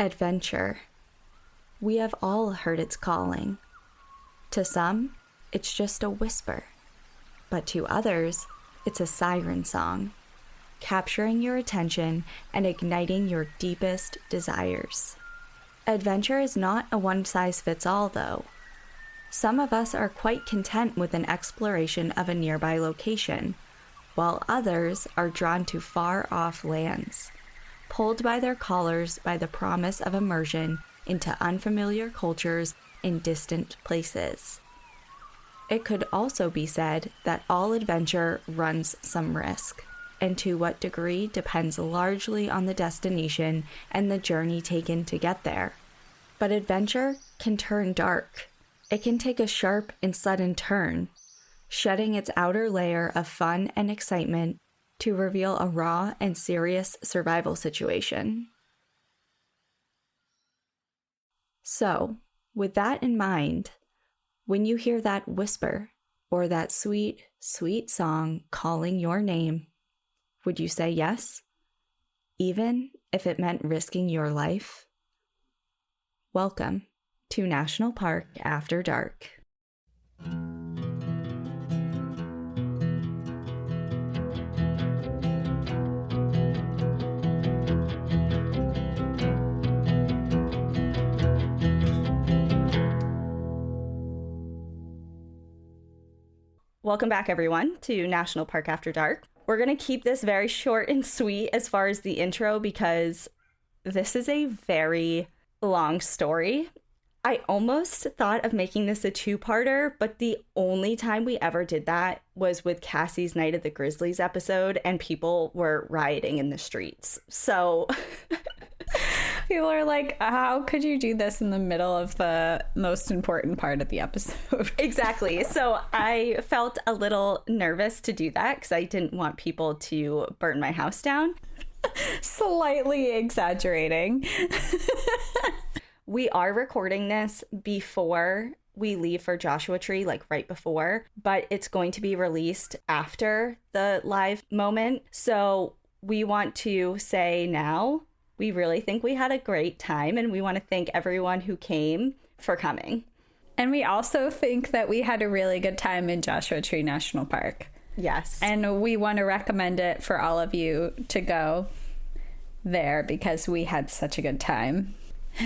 Adventure. We have all heard its calling. To some, it's just a whisper, but to others, it's a siren song, capturing your attention and igniting your deepest desires. Adventure is not a one-size-fits-all, though. Some of us are quite content with an exploration of a nearby location, while others are drawn to far-off lands, pulled by their collars by the promise of immersion into unfamiliar cultures in distant places. It could also be said that all adventure runs some risk, and to what degree depends largely on the destination and the journey taken to get there. But adventure can turn dark. It can take a sharp and sudden turn, shedding its outer layer of fun and excitement to reveal a raw and serious survival situation. So, with that in mind, when you hear that whisper or that sweet, sweet song calling your name, would you say yes, even if it meant risking your life? Welcome to National Park After Dark. Welcome back, everyone, to National Park After Dark. We're going to keep this very short and sweet as far as the intro because this is a very long story. I almost thought of making this a two-parter, but the only time we ever did that was with Cassie's Night of the Grizzlies episode, and people were rioting in the streets. So people are like, how could you do this in the middle of the most important part of the episode? Exactly. So I felt a little nervous to do that because I didn't want people to burn my house down. Slightly exaggerating. We are recording this before we leave for Joshua Tree, like right before, but it's going to be released after the live moment. So we want to say now, we really think we had a great time and we want to thank everyone who came for coming. And we also think that we had a really good time in Joshua Tree National Park. Yes. And we want to recommend it for all of you to go there because we had such a good time.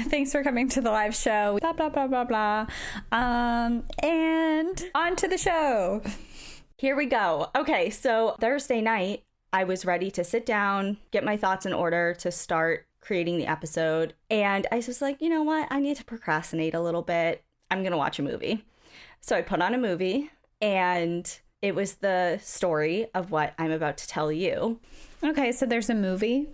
Thanks for coming to the live show. Blah, blah, blah, blah, blah. And on to the show. Here we go. Okay, so Thursday night, I was ready to sit down, get my thoughts in order to start creating the episode. And I was just like, you know what? I need to procrastinate a little bit. I'm going to watch a movie. So I put on a movie, and it was the story of what I'm about to tell you. Okay, so there's a movie.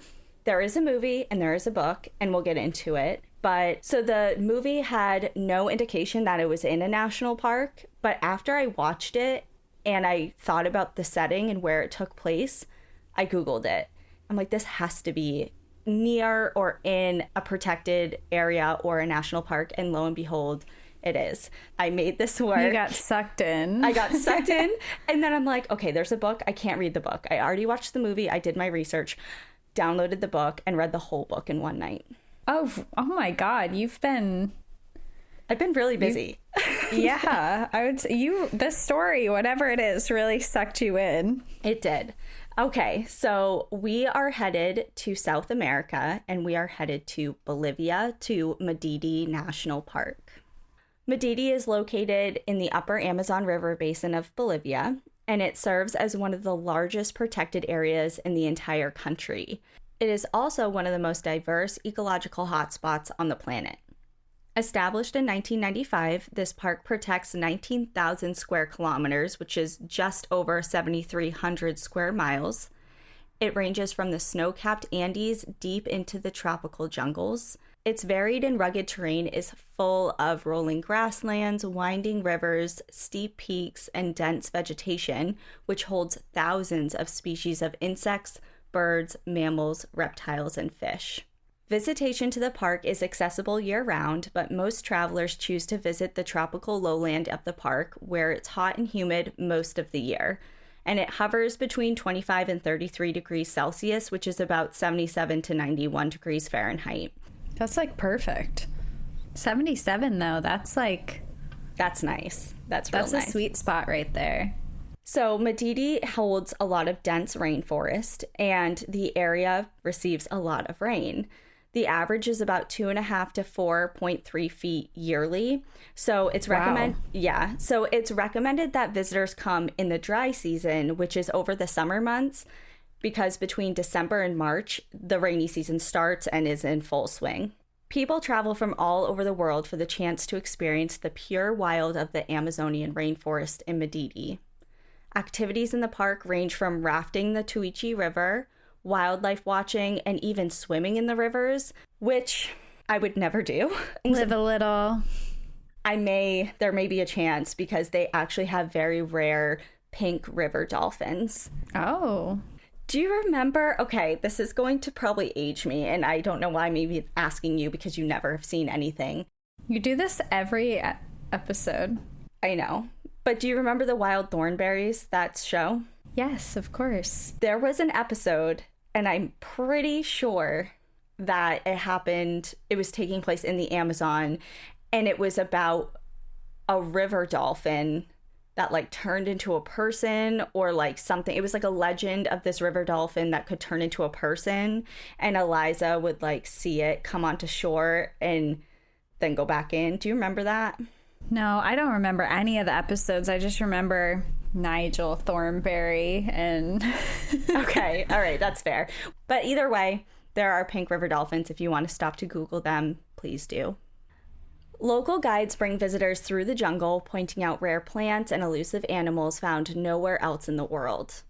There is a movie and there is a book, and we'll get into it. But so the movie had no indication that it was in a national park. But after I watched it and I thought about the setting and where it took place, I Googled it. I'm like, this has to be near or in a protected area or a national park. And lo and behold, it is. I made this work. You got sucked in. I got sucked in. And then I'm like, okay, there's a book. I can't read the book. I already watched the movie. I did my research, downloaded the book, and read the whole book in one night. Oh my God. I've been really busy. Yeah. I would say this story, whatever it is, really sucked you in. It did. Okay. So we are headed to South America, and we are headed to Bolivia, to Madidi National Park. Madidi is located in the upper Amazon River basin of Bolivia, and it serves as one of the largest protected areas in the entire country. It is also one of the most diverse ecological hotspots on the planet. Established in 1995, this park protects 19,000 square kilometers, which is just over 7,300 square miles. It ranges from the snow-capped Andes deep into the tropical jungles. Its varied and rugged terrain is full of rolling grasslands, winding rivers, steep peaks, and dense vegetation, which holds thousands of species of insects, birds, mammals, reptiles, and fish. Visitation to the park is accessible year-round, but most travelers choose to visit the tropical lowland of the park, where it's hot and humid most of the year. And it hovers between 25 and 33 degrees Celsius, which is about 77 to 91 degrees Fahrenheit. That's like perfect. 77 though, that's like... That's nice. That's real nice. That's a sweet spot right there. So Madidi holds a lot of dense rainforest, and the area receives a lot of rain. The average is about 2.5 to 4.3 feet yearly. So it's So it's recommended that visitors come in the dry season, which is over the summer months, because between December and March, the rainy season starts and is in full swing. People travel from all over the world for the chance to experience the pure wild of the Amazonian rainforest in Madidi. Activities in the park range from rafting the Tuichi River, wildlife watching, and even swimming in the rivers, which I would never do. Live a little. There may be a chance because they actually have very rare pink river dolphins. Oh. Do you remember? Okay, this is going to probably age me, and I don't know why I'm even asking you because you never have seen anything. You do this every episode. I know. But do you remember the Wild Thornberrys, that show? Yes, of course. There was an episode, and I'm pretty sure that it was taking place in the Amazon, and it was about a river dolphin that like turned into a person or like something. It was like a legend of this river dolphin that could turn into a person, and Eliza would like see it come onto shore and then go back in. Do you remember that? No, I don't remember any of the episodes. I just remember Nigel Thornberry and... Okay, all right, that's fair. But either way, there are pink river dolphins. If you want to stop to Google them, please do. Local guides bring visitors through the jungle, pointing out rare plants and elusive animals found nowhere else in the world.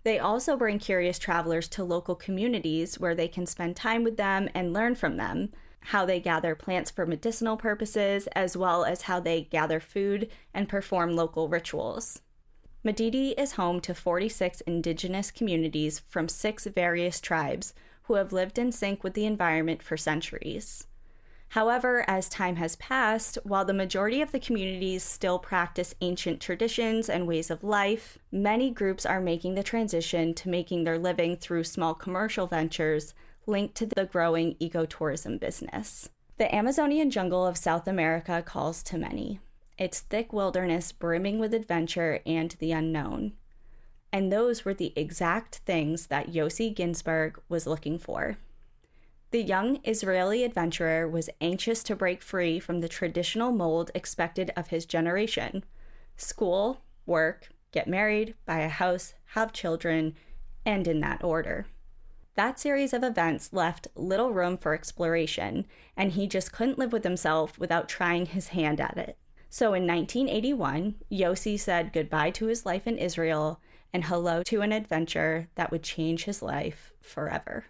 They also bring curious travelers to local communities where they can spend time with them and learn from them, how they gather plants for medicinal purposes, as well as how they gather food and perform local rituals. Madidi is home to 46 indigenous communities from 6 various tribes who have lived in sync with the environment for centuries. However, as time has passed, while the majority of the communities still practice ancient traditions and ways of life, many groups are making the transition to making their living through small commercial ventures linked to the growing ecotourism business. The Amazonian jungle of South America calls to many, its thick wilderness brimming with adventure and the unknown. And those were the exact things that Yossi Ginsberg was looking for. The young Israeli adventurer was anxious to break free from the traditional mold expected of his generation: school, work, get married, buy a house, have children, and in that order. That series of events left little room for exploration, and he just couldn't live with himself without trying his hand at it. So in 1981, Yossi said goodbye to his life in Israel and hello to an adventure that would change his life forever.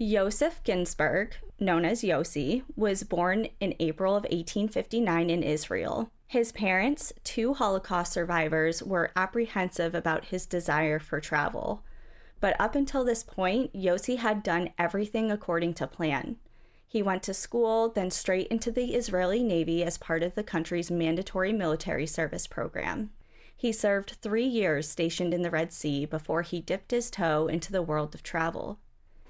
Yosef Ginsberg, known as Yossi, was born in April of 1859 in Israel. His parents, 2 Holocaust survivors, were apprehensive about his desire for travel. But up until this point, Yossi had done everything according to plan. He went to school, then straight into the Israeli Navy as part of the country's mandatory military service program. He served 3 years stationed in the Red Sea before he dipped his toe into the world of travel.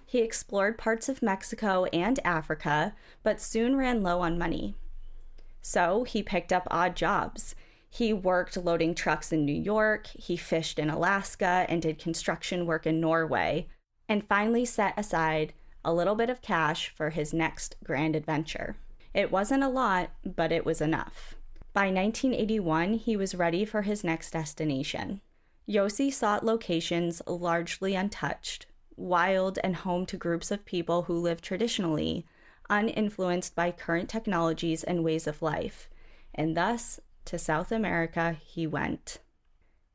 He explored parts of Mexico and Africa, but soon ran low on money. So he picked up odd jobs. He worked loading trucks in New York, he fished in Alaska, and did construction work in Norway, and finally set aside a little bit of cash for his next grand adventure. It wasn't a lot, but it was enough. By 1981, he was ready for his next destination. Yossi sought locations largely untouched, wild, and home to groups of people who live traditionally, uninfluenced by current technologies and ways of life, and thus, to South America he went.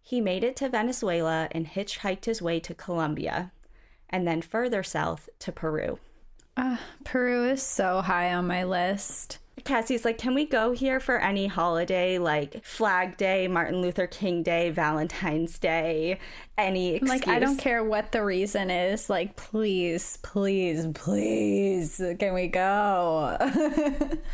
He made it to Venezuela and hitchhiked his way to Colombia, and then further south to Peru. Peru is so high on my list. Cassie's like, can we go here for any holiday, like Flag Day, Martin Luther King Day, Valentine's Day, any excuse? Like, I don't care what the reason is. Like, please, please, please, can we go?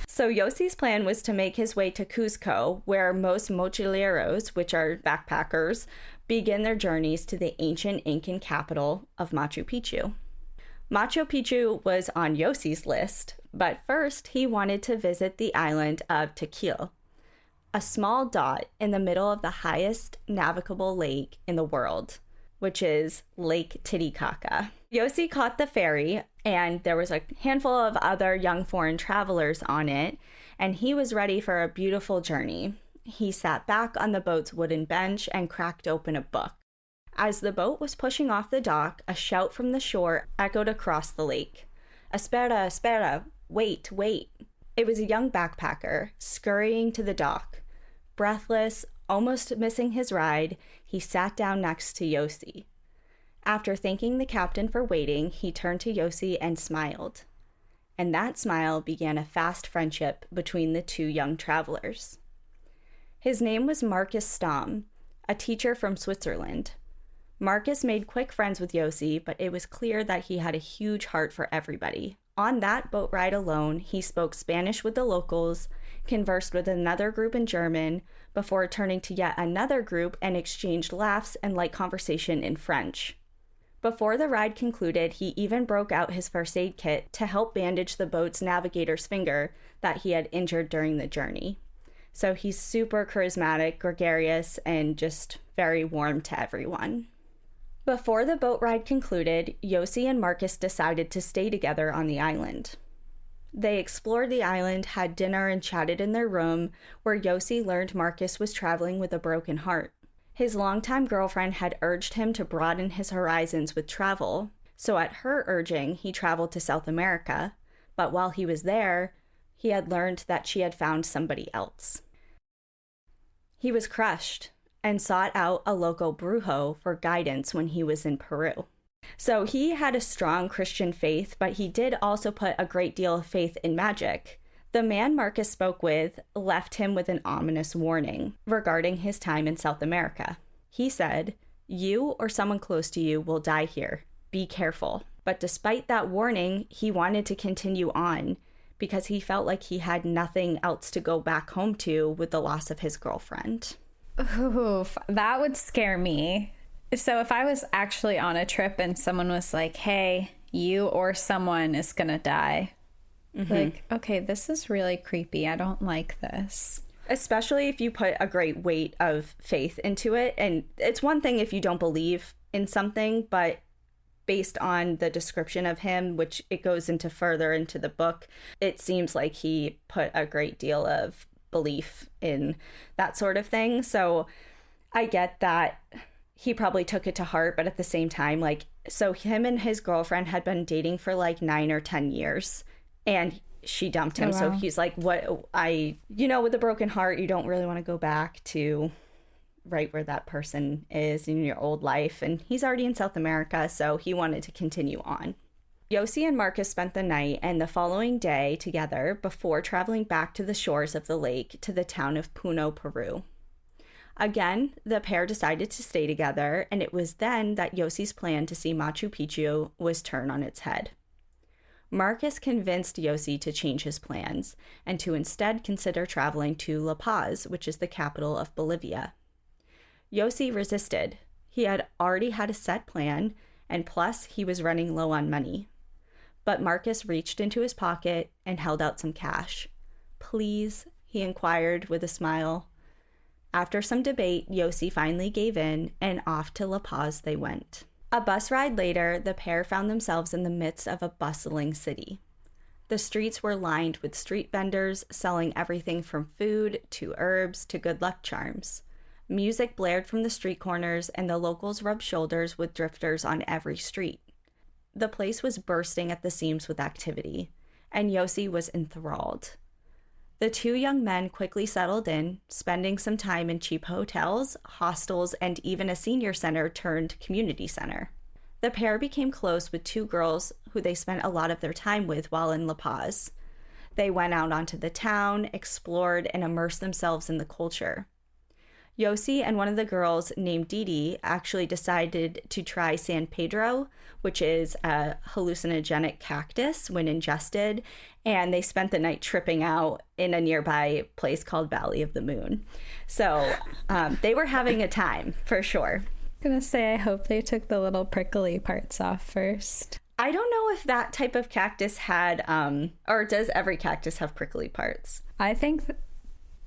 So Yossi's plan was to make his way to Cuzco, where most mochileros, which are backpackers, begin their journeys to the ancient Incan capital of Machu Picchu. Machu Picchu was on Yossi's list, but first he wanted to visit the island of Tequil, a small dot in the middle of the highest navigable lake in the world, which is Lake Titicaca. Yossi caught the ferry, and there was a handful of other young foreign travelers on it, and he was ready for a beautiful journey. He sat back on the boat's wooden bench and cracked open a book. As the boat was pushing off the dock, a shout from the shore echoed across the lake. "Espera, espera, wait, wait." It was a young backpacker scurrying to the dock. Breathless, almost missing his ride, he sat down next to Yossi. After thanking the captain for waiting, he turned to Yossi and smiled. And that smile began a fast friendship between the two young travelers. His name was Marcus Stam, a teacher from Switzerland. Marcus made quick friends with Yossi, but it was clear that he had a huge heart for everybody. On that boat ride alone, he spoke Spanish with the locals, conversed with another group in German, before turning to yet another group and exchanged laughs and light conversation in French. Before the ride concluded, he even broke out his first aid kit to help bandage the boat's navigator's finger that he had injured during the journey. So he's super charismatic, gregarious, and just very warm to everyone. Before the boat ride concluded, Yossi and Marcus decided to stay together on the island. They explored the island, had dinner, and chatted in their room, where Yossi learned Marcus was traveling with a broken heart. His longtime girlfriend had urged him to broaden his horizons with travel, so at her urging, he traveled to South America, but while he was there, he had learned that she had found somebody else. He was crushed and sought out a local brujo for guidance when he was in Peru. So he had a strong Christian faith, but he did also put a great deal of faith in magic. The man Marcus spoke with left him with an ominous warning regarding his time in South America. He said, "You or someone close to you will die here. Be careful." But despite that warning, he wanted to continue on because he felt like he had nothing else to go back home to with the loss of his girlfriend. Oof, that would scare me. So if I was actually on a trip and someone was like, "Hey, you or someone is gonna die," like, okay, this is really creepy. I don't like this. Especially if you put a great weight of faith into it. And it's one thing if you don't believe in something, but based on the description of him, which it goes into further into the book, it seems like he put a great deal of belief in that sort of thing. So I get that he probably took it to heart, but at the same time, like, so him and his girlfriend had been dating for like 9 or 10 years, and she dumped him. Oh, wow. So he's like, with a broken heart, you don't really want to go back to right where that person is in your old life. And he's already in South America, so he wanted to continue on. Yossi and Marcus spent the night and the following day together before traveling back to the shores of the lake to the town of Puno, Peru. Again, the pair decided to stay together, and it was then that Yossi's plan to see Machu Picchu was turned on its head. Marcus convinced Yossi to change his plans and to instead consider traveling to La Paz, which is the capital of Bolivia. Yossi resisted. He had already had a set plan, and plus he was running low on money. But Marcus reached into his pocket and held out some cash. "Please?" he inquired with a smile. After some debate, Yossi finally gave in, and off to La Paz they went. A bus ride later, the pair found themselves in the midst of a bustling city. The streets were lined with street vendors selling everything from food to herbs to good luck charms. Music blared from the street corners, and the locals rubbed shoulders with drifters on every street. The place was bursting at the seams with activity, and Yossi was enthralled. The two young men quickly settled in, spending some time in cheap hotels, hostels, and even a senior center turned community center. The pair became close with two girls who they spent a lot of their time with while in La Paz. They went out onto the town, explored, and immersed themselves in the culture. Yossi and one of the girls named Didi actually decided to try San Pedro, which is a hallucinogenic cactus when ingested, and they spent the night tripping out in a nearby place called Valley of the Moon. So they were having a time, for sure. Gonna say, I hope they took the little prickly parts off first. I don't know if that type of cactus had, or does every cactus have prickly parts? I think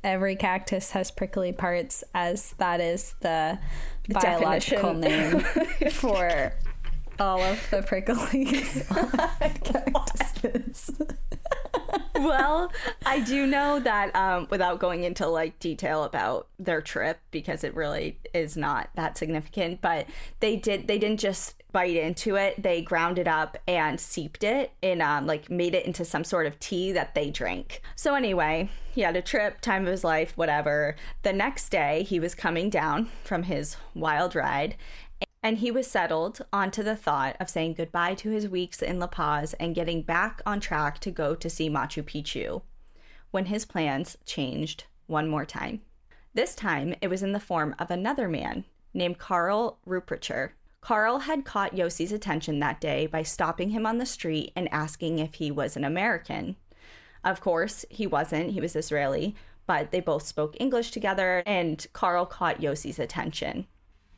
every cactus has prickly parts, as that is the biological name for all of the pricklies cactuses. Well, I do know that without going into like detail about their trip, because it really is not that significant, but they didn't just bite into it. They ground it up and seeped it and like made it into some sort of tea that they drank. So anyway, he had a trip, time of his life, whatever. The next day he was coming down from his wild ride, and he was settled onto the thought of saying goodbye to his weeks in La Paz and getting back on track to go to see Machu Picchu, when his plans changed one more time. This time, it was in the form of another man named Karl Ruprechter. Karl had caught Yossi's attention that day by stopping him on the street and asking if he was an American. Of course, he wasn't. He was Israeli, but they both spoke English together, and Karl caught Yossi's attention.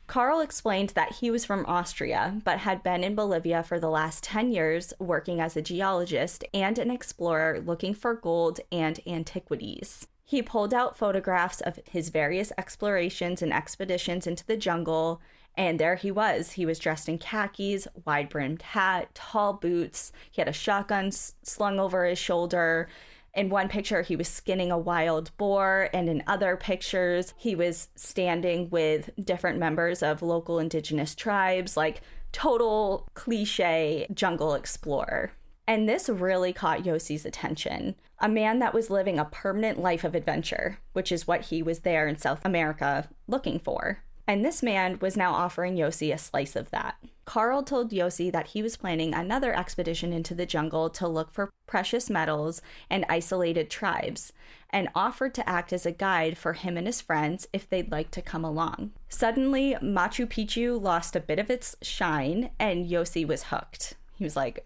Karl explained that he was from Austria, but had been in Bolivia for the last 10 years working as a geologist and an explorer looking for gold and antiquities. He pulled out photographs of his various explorations and expeditions into the jungle, and there he was. He was dressed in khakis, wide-brimmed hat, tall boots. He had a shotgun slung over his shoulder. In one picture, he was skinning a wild boar, and in other pictures, he was standing with different members of local indigenous tribes, like total cliche jungle explorer. And this really caught Yossi's attention. A man that was living a permanent life of adventure, which is what he was there in South America looking for. And this man was now offering Yossi a slice of that. Karl told Yossi that he was planning another expedition into the jungle to look for precious metals and isolated tribes, and offered to act as a guide for him and his friends if they'd like to come along. Suddenly, Machu Picchu lost a bit of its shine, and Yossi was hooked. He was like,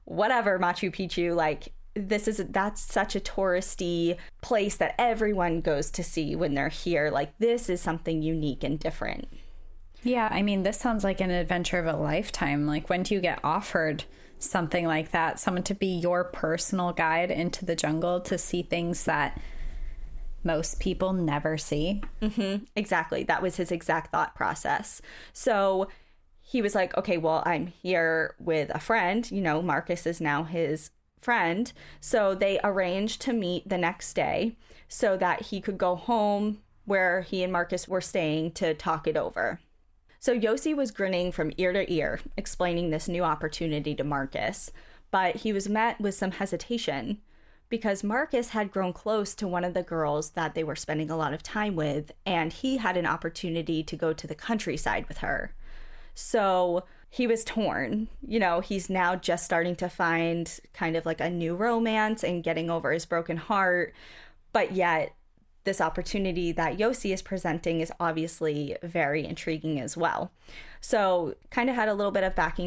whatever, Machu Picchu, like, that's such a touristy place that everyone goes to see when they're here. Like, this is something unique and different. Yeah, I mean, this sounds like an adventure of a lifetime. Like, when do you get offered something like that? Someone to be your personal guide into the jungle to see things that most people never see. Mm-hmm, exactly. That was his exact thought process. So he was like, okay, well, I'm here with a friend. You know, Marcus is now his friend. So they arranged to meet the next day so that he could go home where he and Marcus were staying to talk it over. So Yossi was grinning from ear to ear, explaining this new opportunity to Marcus, but he was met with some hesitation because Marcus had grown close to one of the girls that they were spending a lot of time with, and he had an opportunity to go to the countryside with her. So he was torn. You know, he's now just starting to find kind of like a new romance and getting over his broken heart, but yet this opportunity that Yossi is presenting is obviously very intriguing as well. So kind of had a little bit of back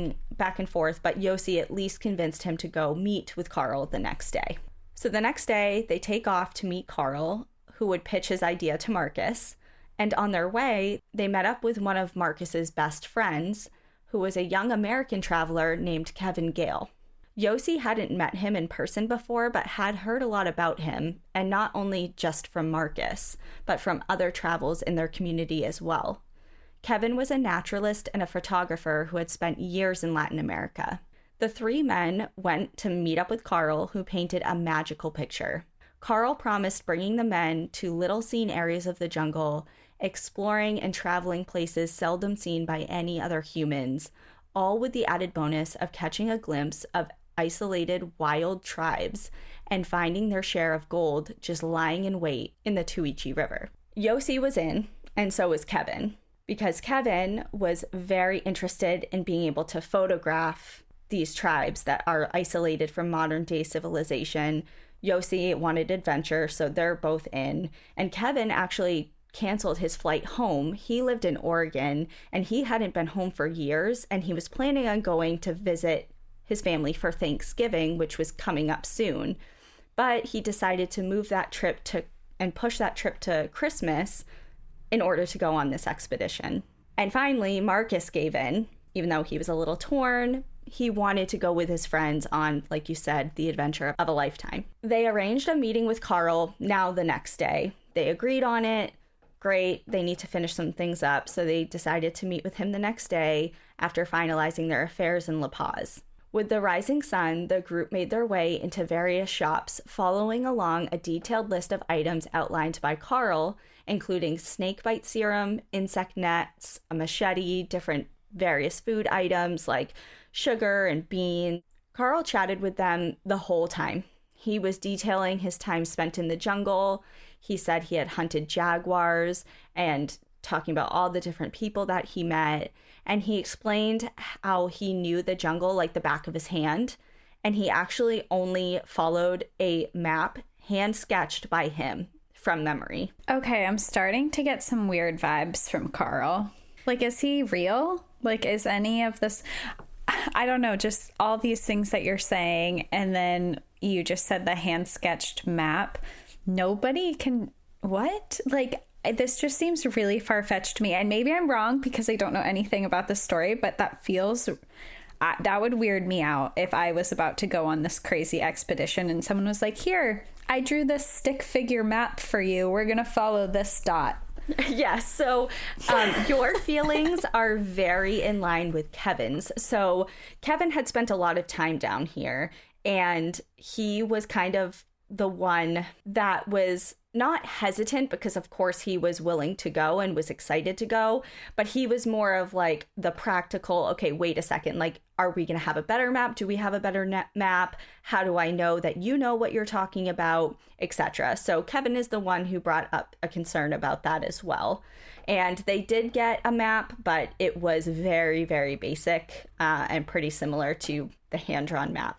and forth, but Yossi at least convinced him to go meet with Karl the next day. So the next day they take off to meet Karl, who would pitch his idea to Marcus. And on their way, they met up with one of Marcus's best friends, who was a young American traveler named Kevin Gale. Yossi hadn't met him in person before, but had heard a lot about him, and not only just from Marcus, but from other travels in their community as well. Kevin was a naturalist and a photographer who had spent years in Latin America. The three men went to meet up with Karl, who painted a magical picture. Karl promised bringing the men to little-seen areas of the jungle, exploring and traveling places seldom seen by any other humans, all with the added bonus of catching a glimpse of isolated wild tribes and finding their share of gold just lying in wait in the Tuichi River. Yossi was in, and so was Kevin, because Kevin was very interested in being able to photograph these tribes that are isolated from modern day civilization. Yossi wanted adventure, so they're both in. And Kevin actually canceled his flight home. He lived in Oregon and he hadn't been home for years, and he was planning on going to visit his family for Thanksgiving, which was coming up soon. But he decided to move that trip and push that trip to Christmas in order to go on this expedition. And finally, Marcus gave in, even though he was a little torn. He wanted to go with his friends on, like you said, the adventure of a lifetime. They arranged a meeting with Carl now the next day. They agreed on it. Great, they need to finish some things up, so they decided to meet with him the next day after finalizing their affairs in La Paz. With the rising sun, the group made their way into various shops, following along a detailed list of items outlined by Carl, including snakebite serum, insect nets, a machete, different various food items like sugar and beans. Carl chatted with them the whole time. He was detailing his time spent in the jungle. He said he had hunted jaguars and talking about all the different people that he met. And he explained how he knew the jungle like the back of his hand. And he actually only followed a map hand sketched by him from memory. Okay, I'm starting to get some weird vibes from Carl. Like, is he real? Like, is any of this... I don't know, just all these things that you're saying, and then you just said the hand-sketched map. Nobody can... What? Like, this just seems really far-fetched to me. And maybe I'm wrong because I don't know anything about the story, but that feels... that would weird me out if I was about to go on this crazy expedition and someone was like, here, I drew this stick figure map for you. We're going to follow this dot. Yes, so your feelings are very in line with Kevin's. So Kevin had spent a lot of time down here, and he was kind of the one that was not hesitant because, of course, he was willing to go and was excited to go. But he was more of like the practical, okay, wait a second, like, are we going to have a better map? Do we have a better map? How do I know that you know what you're talking about, etc.? So Kevin is the one who brought up a concern about that as well. And they did get a map, but it was very, very basic and pretty similar to the hand-drawn map.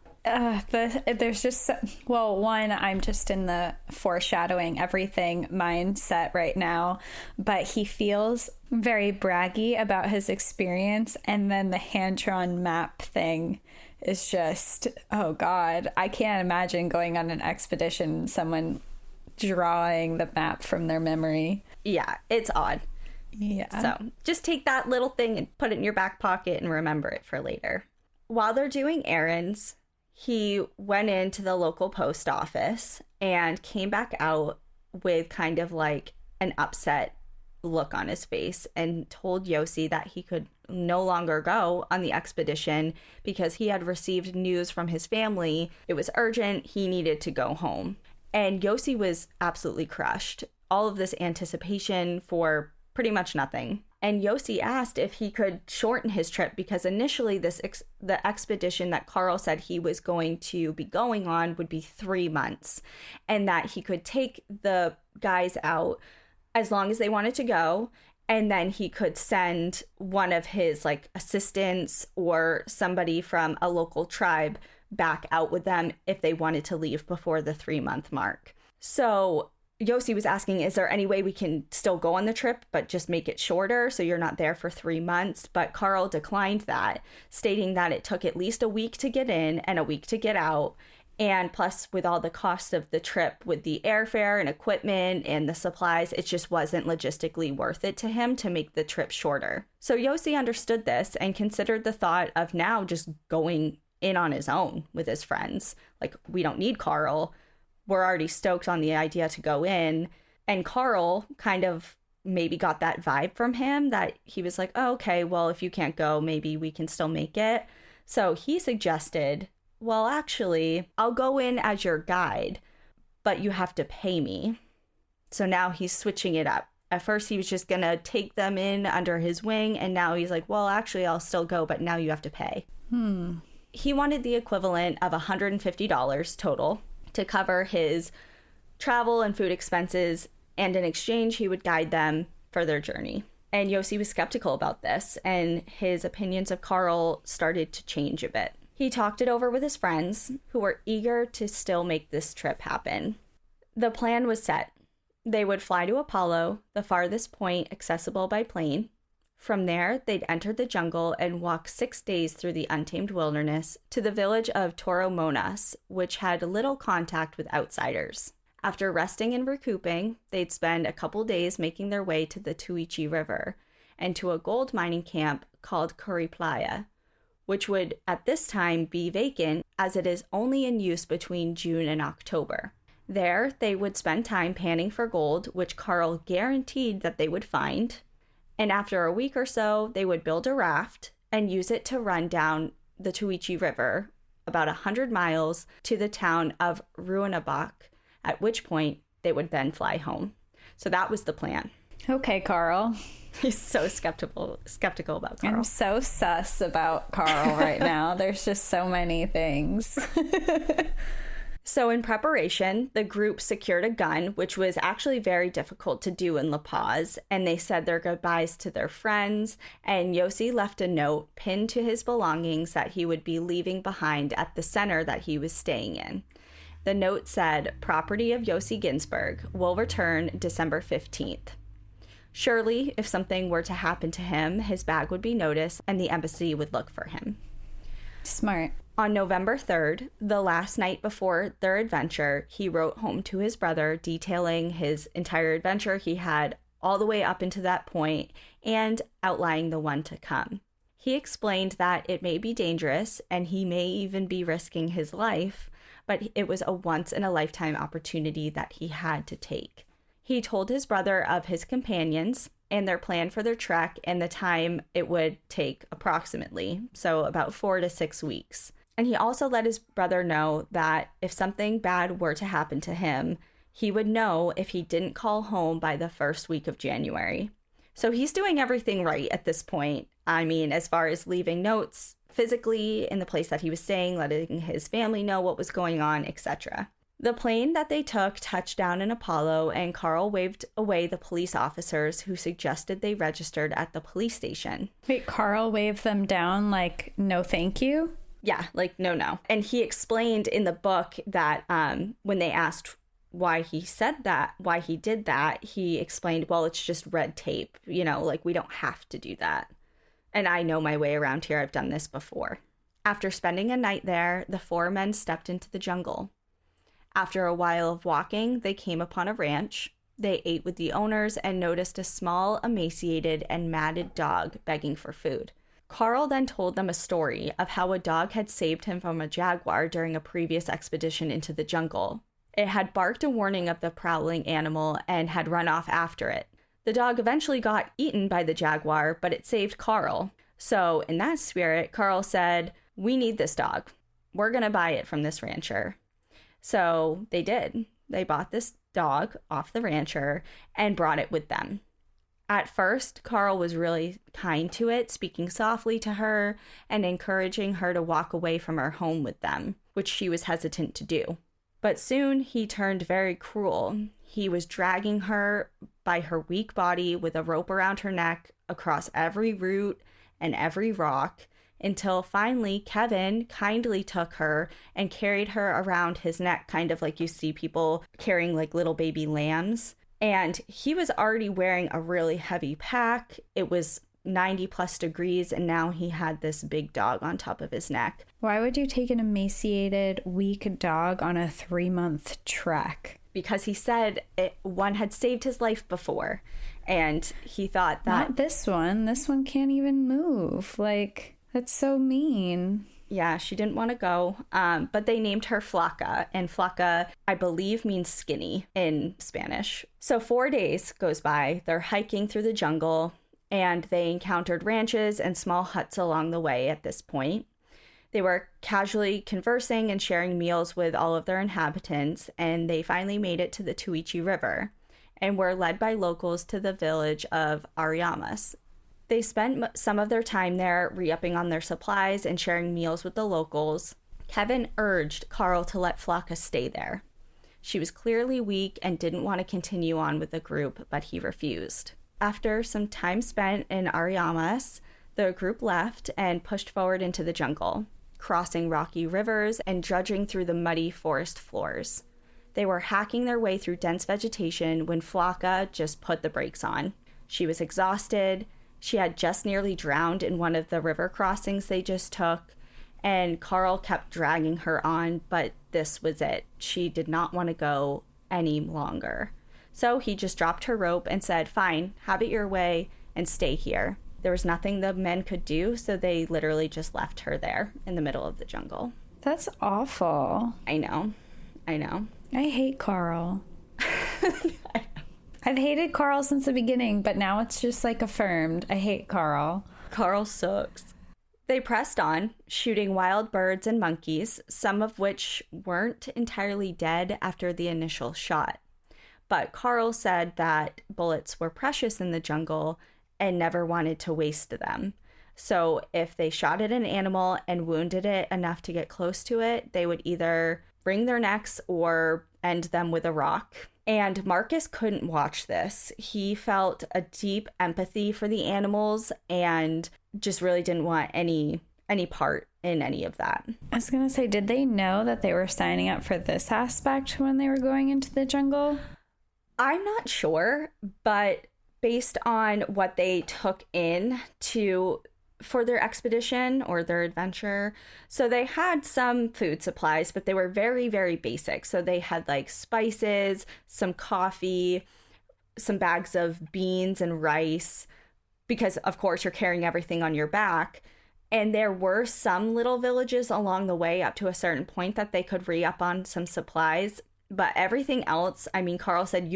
There's just, well, one, I'm just in the foreshadowing everything mindset right now, but he feels very braggy about his experience, and then the hand-drawn map thing is just, oh God, I can't imagine going on an expedition and someone drawing the map from their memory. Yeah, it's odd. Yeah. So just take that little thing and put it in your back pocket and remember it for later. While they're doing errands, he went into the local post office and came back out with kind of like an upset look on his face and told Yossi that he could no longer go on the expedition because he had received news from his family. It was urgent. He needed to go home. And Yossi was absolutely crushed. All of this anticipation for pretty much nothing. And Yossi asked if he could shorten his trip because initially the expedition that Carl said he was going to be going on would be 3 months, and that he could take the guys out as long as they wanted to go, and then he could send one of his like assistants or somebody from a local tribe back out with them if they wanted to leave before the 3-month mark. So Yossi was asking, is there any way we can still go on the trip, but just make it shorter so you're not there for 3 months? But Carl declined that, stating that it took at least a week to get in and a week to get out. And plus, with all the cost of the trip, with the airfare and equipment and the supplies, it just wasn't logistically worth it to him to make the trip shorter. So Yossi understood this and considered the thought of now just going in on his own with his friends. Like, we don't need Carl. We're already stoked on the idea to go in. And Carl kind of maybe got that vibe from him that he was like, oh, okay, well, if you can't go, maybe we can still make it. So he suggested, well, actually, I'll go in as your guide, but you have to pay me. So now he's switching it up. At first, he was just going to take them in under his wing. And now he's like, well, actually, I'll still go, but now you have to pay. He wanted the equivalent of $150 total to cover his travel and food expenses, and in exchange, he would guide them for their journey. And Yossi was skeptical about this, and his opinions of Carl started to change a bit. He talked it over with his friends, who were eager to still make this trip happen. The plan was set. They would fly to Apollo, the farthest point accessible by plane. From there, they'd enter the jungle and walk 6 days through the untamed wilderness to the village of Toromonas, which had little contact with outsiders. After resting and recouping, they'd spend a couple days making their way to the Tuichi River. and to a gold mining camp called Curry Playa, which would at this time be vacant as it is only in use between June and October. There, they would spend time panning for gold, which Carl guaranteed that they would find. And after a week or so, they would build a raft and use it to run down the Tuichi River, about 100 miles, to the town of Ruinabach, at which point they would then fly home. So that was the plan. Okay, Carl. He's so skeptical about Carl. I'm so sus about Carl right now. There's just so many things. So in preparation, the group secured a gun, which was actually very difficult to do in La Paz, and they said their goodbyes to their friends, and Yossi left a note pinned to his belongings that he would be leaving behind at the center that he was staying in. The note said, "Property of Yossi Ginsburg will return December 15th. Surely, if something were to happen to him, his bag would be noticed and the embassy would look for him." Smart. On November 3rd, the last night before their adventure, he wrote home to his brother detailing his entire adventure he had all the way up into that point and outlining the one to come. He explained that it may be dangerous and he may even be risking his life, but it was a once-in-a-lifetime opportunity that he had to take. He told his brother of his companions and their plan for their trek and the time it would take approximately, so about 4 to 6 weeks. And he also let his brother know that if something bad were to happen to him, he would know if he didn't call home by the first week of January. So he's doing everything right at this point. I mean, as far as leaving notes physically in the place that he was staying, letting his family know what was going on, etc. The plane that they took touched down in Apollo, and Carl waved away the police officers who suggested they registered at the police station. Wait, Carl waved them down like, no thank you? Yeah, like, no. And he explained in the book that when they asked why he said that, why he did that, he explained, well, it's just red tape. You know, like, we don't have to do that. And I know my way around here. I've done this before. After spending a night there, the 4 men stepped into the jungle. After a while of walking, they came upon a ranch. They ate with the owners and noticed a small, emaciated, and matted dog begging for food. Carl then told them a story of how a dog had saved him from a jaguar during a previous expedition into the jungle. It had barked a warning of the prowling animal and had run off after it. The dog eventually got eaten by the jaguar, but it saved Carl. So, in that spirit, Carl said, "We need this dog. We're going to buy it from this rancher." So they did. They bought this dog off the rancher and brought it with them. At first, Carl was really kind to it, speaking softly to her and encouraging her to walk away from her home with them, which she was hesitant to do. But soon he turned very cruel. He was dragging her by her weak body with a rope around her neck across every root and every rock, until finally Kevin kindly took her and carried her around his neck, kind of like you see people carrying like little baby lambs. And he was already wearing a really heavy pack. It was 90 plus degrees, and now he had this big dog on top of his neck. Why would you take an emaciated, weak dog on a 3-month trek? Because he said one had saved his life before, and he thought that... Not this one. This one can't even move. Like, that's so mean. Yeah, she didn't want to go, but they named her Flaca, and Flaca, I believe, means skinny in Spanish. So 4 days goes by. They're hiking through the jungle, and they encountered ranches and small huts along the way at this point. They were casually conversing and sharing meals with all of their inhabitants, and they finally made it to the Tuichi River and were led by locals to the village of Ariamas. They spent some of their time there re-upping on their supplies and sharing meals with the locals. Kevin urged Carl to let Flaca stay there. She was clearly weak and didn't want to continue on with the group, but he refused. After some time spent in Ariamas, the group left and pushed forward into the jungle, crossing rocky rivers and trudging through the muddy forest floors. They were hacking their way through dense vegetation when Flaca just put the brakes on. She was exhausted. She had just nearly drowned in one of the river crossings they just took, and Carl kept dragging her on, but this was it. She did not want to go any longer. So he just dropped her rope and said, "Fine, have it your way," and stay here. There was nothing the men could do, so they literally just left her there in the middle of the jungle. That's awful. I know. I hate Carl. I've hated Carl since the beginning, but now it's just like affirmed. I hate Carl. Carl sucks. They pressed on, shooting wild birds and monkeys, some of which weren't entirely dead after the initial shot. But Carl said that bullets were precious in the jungle and never wanted to waste them. So if they shot at an animal and wounded it enough to get close to it, they would either wring their necks or end them with a rock. And Marcus couldn't watch this. He felt a deep empathy for the animals and just really didn't want any part in any of that. I was going to say, did they know that they were signing up for this aspect when they were going into the jungle? I'm not sure, but based on what they took in for their expedition or their adventure, so they had some food supplies, but they were very, very basic. So they had like spices, some coffee, some bags of beans and rice, because of course you're carrying everything on your back. And there were some little villages along the way up to a certain point that they could re-up on some supplies. But everything else, I mean, Carl said,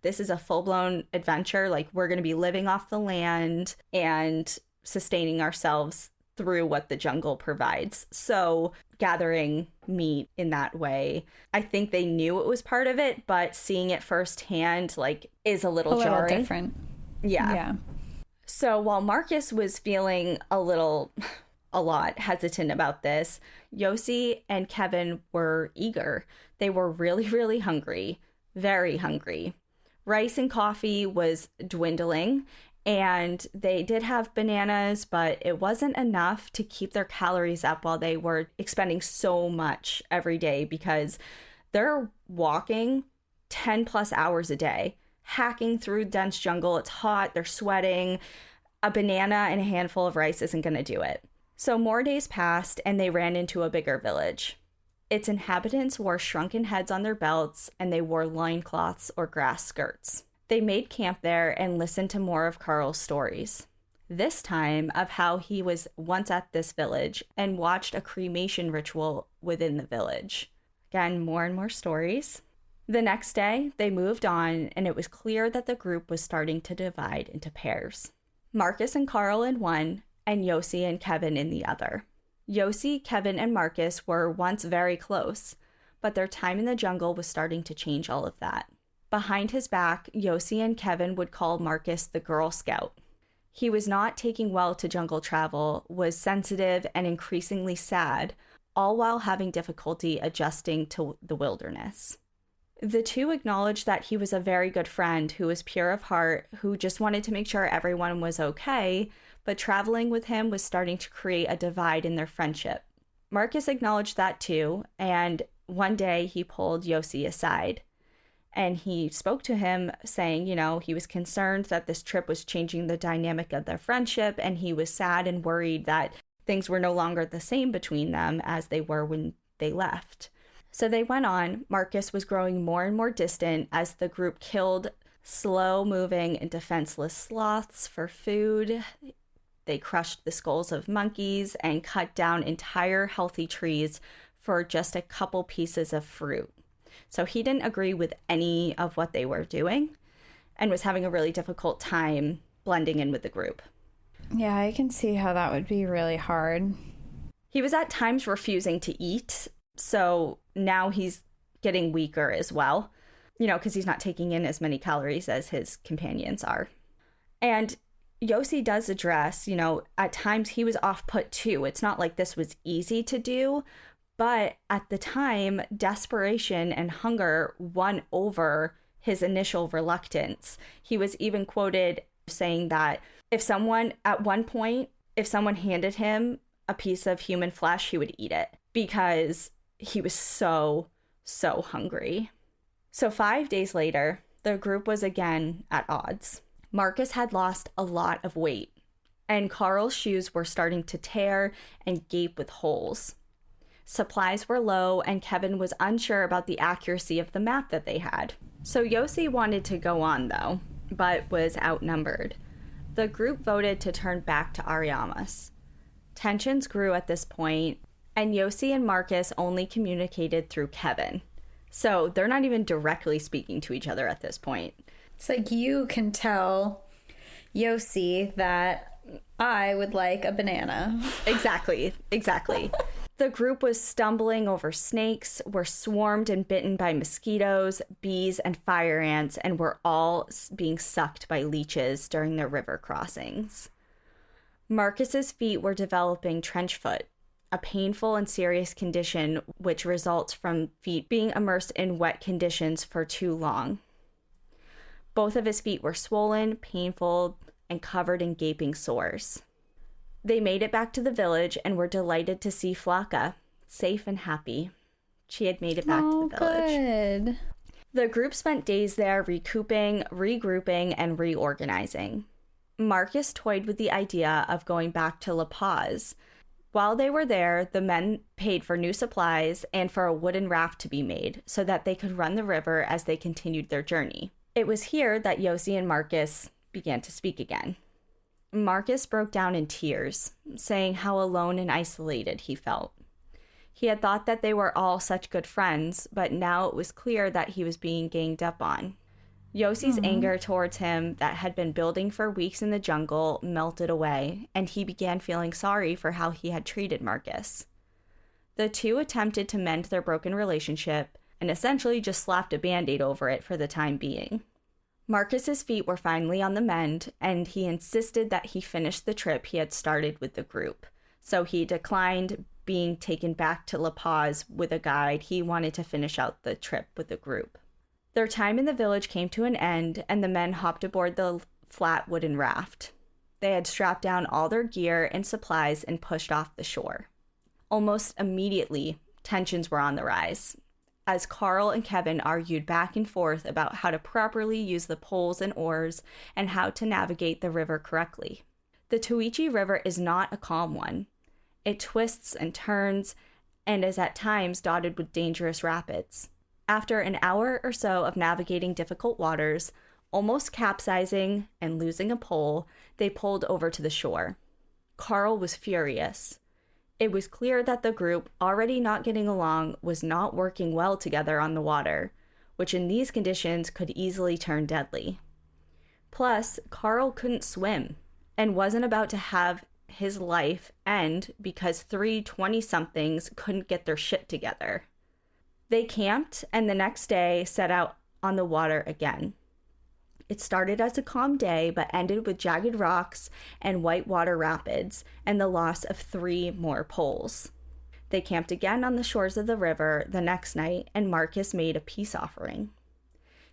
this is a full-blown adventure. Like, we're going to be living off the land and sustaining ourselves through what the jungle provides. So gathering meat in that way, I think they knew it was part of it, but seeing it firsthand, like, is a little jarring. Little different. Yeah. So while Marcus was feeling a lot hesitant about this, Yossi and Kevin were eager. They were really, really hungry, very hungry. Rice and coffee was dwindling, and they did have bananas, but it wasn't enough to keep their calories up while they were expending so much every day, because they're walking 10 plus hours a day, hacking through dense jungle. It's hot, they're sweating. A banana and a handful of rice isn't going to do it. So more days passed, and they ran into a bigger village. Its inhabitants wore shrunken heads on their belts, and they wore loincloths or grass skirts. They made camp there and listened to more of Carl's stories, this time of how he was once at this village and watched a cremation ritual within the village. Again, more and more stories. The next day, they moved on, and it was clear that the group was starting to divide into pairs. Marcus and Carl in one, and Yossi and Kevin in the other. Yossi, Kevin, and Marcus were once very close, but their time in the jungle was starting to change all of that. Behind his back, Yossi and Kevin would call Marcus the Girl Scout. He was not taking well to jungle travel, was sensitive and increasingly sad, all while having difficulty adjusting to the wilderness. The two acknowledged that he was a very good friend who was pure of heart, who just wanted to make sure everyone was okay, but traveling with him was starting to create a divide in their friendship. Marcus acknowledged that too, and one day he pulled Yossi aside. And he spoke to him saying, he was concerned that this trip was changing the dynamic of their friendship, and he was sad and worried that things were no longer the same between them as they were when they left. So they went on. Marcus was growing more and more distant as the group killed slow-moving and defenseless sloths for food. They crushed the skulls of monkeys and cut down entire healthy trees for just a couple pieces of fruit. So he didn't agree with any of what they were doing and was having a really difficult time blending in with the group. Yeah, I can see how that would be really hard. He was at times refusing to eat, so now he's getting weaker as well, because he's not taking in as many calories as his companions are. And Yossi does address, at times he was off-put too. It's not like this was easy to do, but at the time, desperation and hunger won over his initial reluctance. He was even quoted saying that if someone handed him a piece of human flesh, he would eat it because he was so hungry. So 5 days later, the group was again at odds. Marcus had lost a lot of weight, and Carl's shoes were starting to tear and gape with holes. Supplies were low, and Kevin was unsure about the accuracy of the map that they had. So Yossi wanted to go on, though, but was outnumbered. The group voted to turn back to Ariamas. Tensions grew at this point, and Yossi and Marcus only communicated through Kevin. So they're not even directly speaking to each other at this point. It's like you can tell Yossi that I would like a banana. Exactly. The group was stumbling over snakes, were swarmed and bitten by mosquitoes, bees, and fire ants, and were all being sucked by leeches during their river crossings. Marcus's feet were developing trench foot, a painful and serious condition which results from feet being immersed in wet conditions for too long. Both of his feet were swollen, painful, and covered in gaping sores. They made it back to the village and were delighted to see Flocka, safe and happy. She had made it back to the village. Good. The group spent days there recouping, regrouping, and reorganizing. Marcus toyed with the idea of going back to La Paz. While they were there, the men paid for new supplies and for a wooden raft to be made so that they could run the river as they continued their journey. It was here that Yossi and Marcus began to speak again. Marcus broke down in tears, saying how alone and isolated he felt. He had thought that they were all such good friends, but now it was clear that he was being ganged up on. Yossi's anger towards him that had been building for weeks in the jungle melted away, and he began feeling sorry for how he had treated Marcus. The two attempted to mend their broken relationship and essentially just slapped a Band-Aid over it for the time being. Marcus's feet were finally on the mend, and he insisted that he finish the trip he had started with the group. So he declined being taken back to La Paz with a guide. He wanted to finish out the trip with the group. Their time in the village came to an end, and the men hopped aboard the flat wooden raft. They had strapped down all their gear and supplies and pushed off the shore. Almost immediately, tensions were on the rise, as Carl and Kevin argued back and forth about how to properly use the poles and oars and how to navigate the river correctly. The Tuichi River is not a calm one. It twists and turns and is at times dotted with dangerous rapids. After an hour or so of navigating difficult waters, almost capsizing and losing a pole, they pulled over to the shore. Carl was furious. It was clear that the group, already not getting along, was not working well together on the water, which in these conditions could easily turn deadly. Plus, Carl couldn't swim and wasn't about to have his life end because 3 20-somethings couldn't get their shit together. They camped and the next day set out on the water again. It started as a calm day, but ended with jagged rocks and white water rapids and the loss of 3 more poles. They camped again on the shores of the river the next night, and Marcus made a peace offering.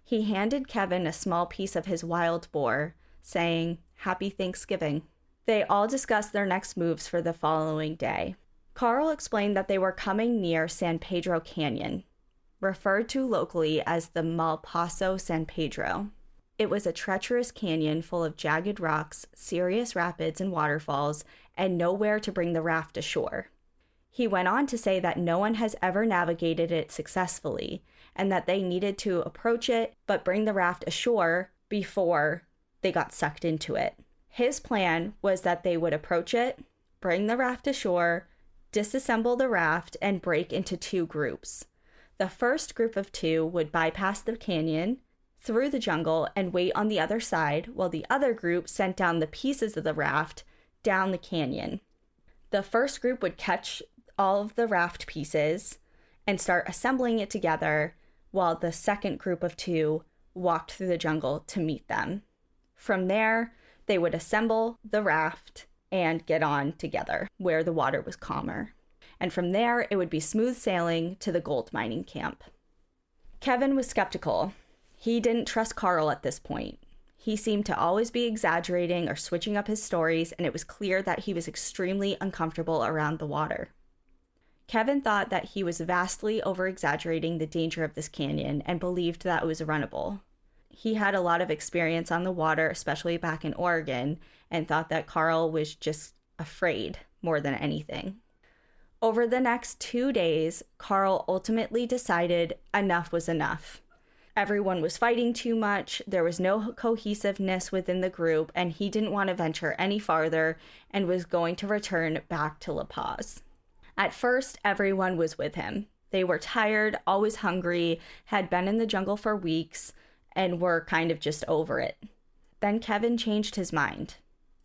He handed Kevin a small piece of his wild boar, saying, "Happy Thanksgiving." They all discussed their next moves for the following day. Carl explained that they were coming near San Pedro Canyon, referred to locally as the Malpaso San Pedro. It was a treacherous canyon full of jagged rocks, serious rapids and waterfalls, and nowhere to bring the raft ashore. He went on to say that no one has ever navigated it successfully, and that they needed to approach it but bring the raft ashore before they got sucked into it. His plan was that they would approach it, bring the raft ashore, disassemble the raft, and break into 2 groups. The first group of 2 would bypass the canyon, through the jungle, and wait on the other side, while the other group sent down the pieces of the raft down the canyon. The first group would catch all of the raft pieces and start assembling it together, while the second group of 2 walked through the jungle to meet them. From there, they would assemble the raft and get on together where the water was calmer. And from there, it would be smooth sailing to the gold mining camp. Kevin was skeptical. He didn't trust Carl at this point. He seemed to always be exaggerating or switching up his stories, and it was clear that he was extremely uncomfortable around the water. Kevin thought that he was vastly over-exaggerating the danger of this canyon and believed that it was runnable. He had a lot of experience on the water, especially back in Oregon, and thought that Carl was just afraid more than anything. Over the next 2 days, Carl ultimately decided enough was enough. Everyone was fighting too much, there was no cohesiveness within the group, and he didn't want to venture any farther and was going to return back to La Paz. At first, everyone was with him. They were tired, always hungry, had been in the jungle for weeks, and were kind of just over it. Then Kevin changed his mind.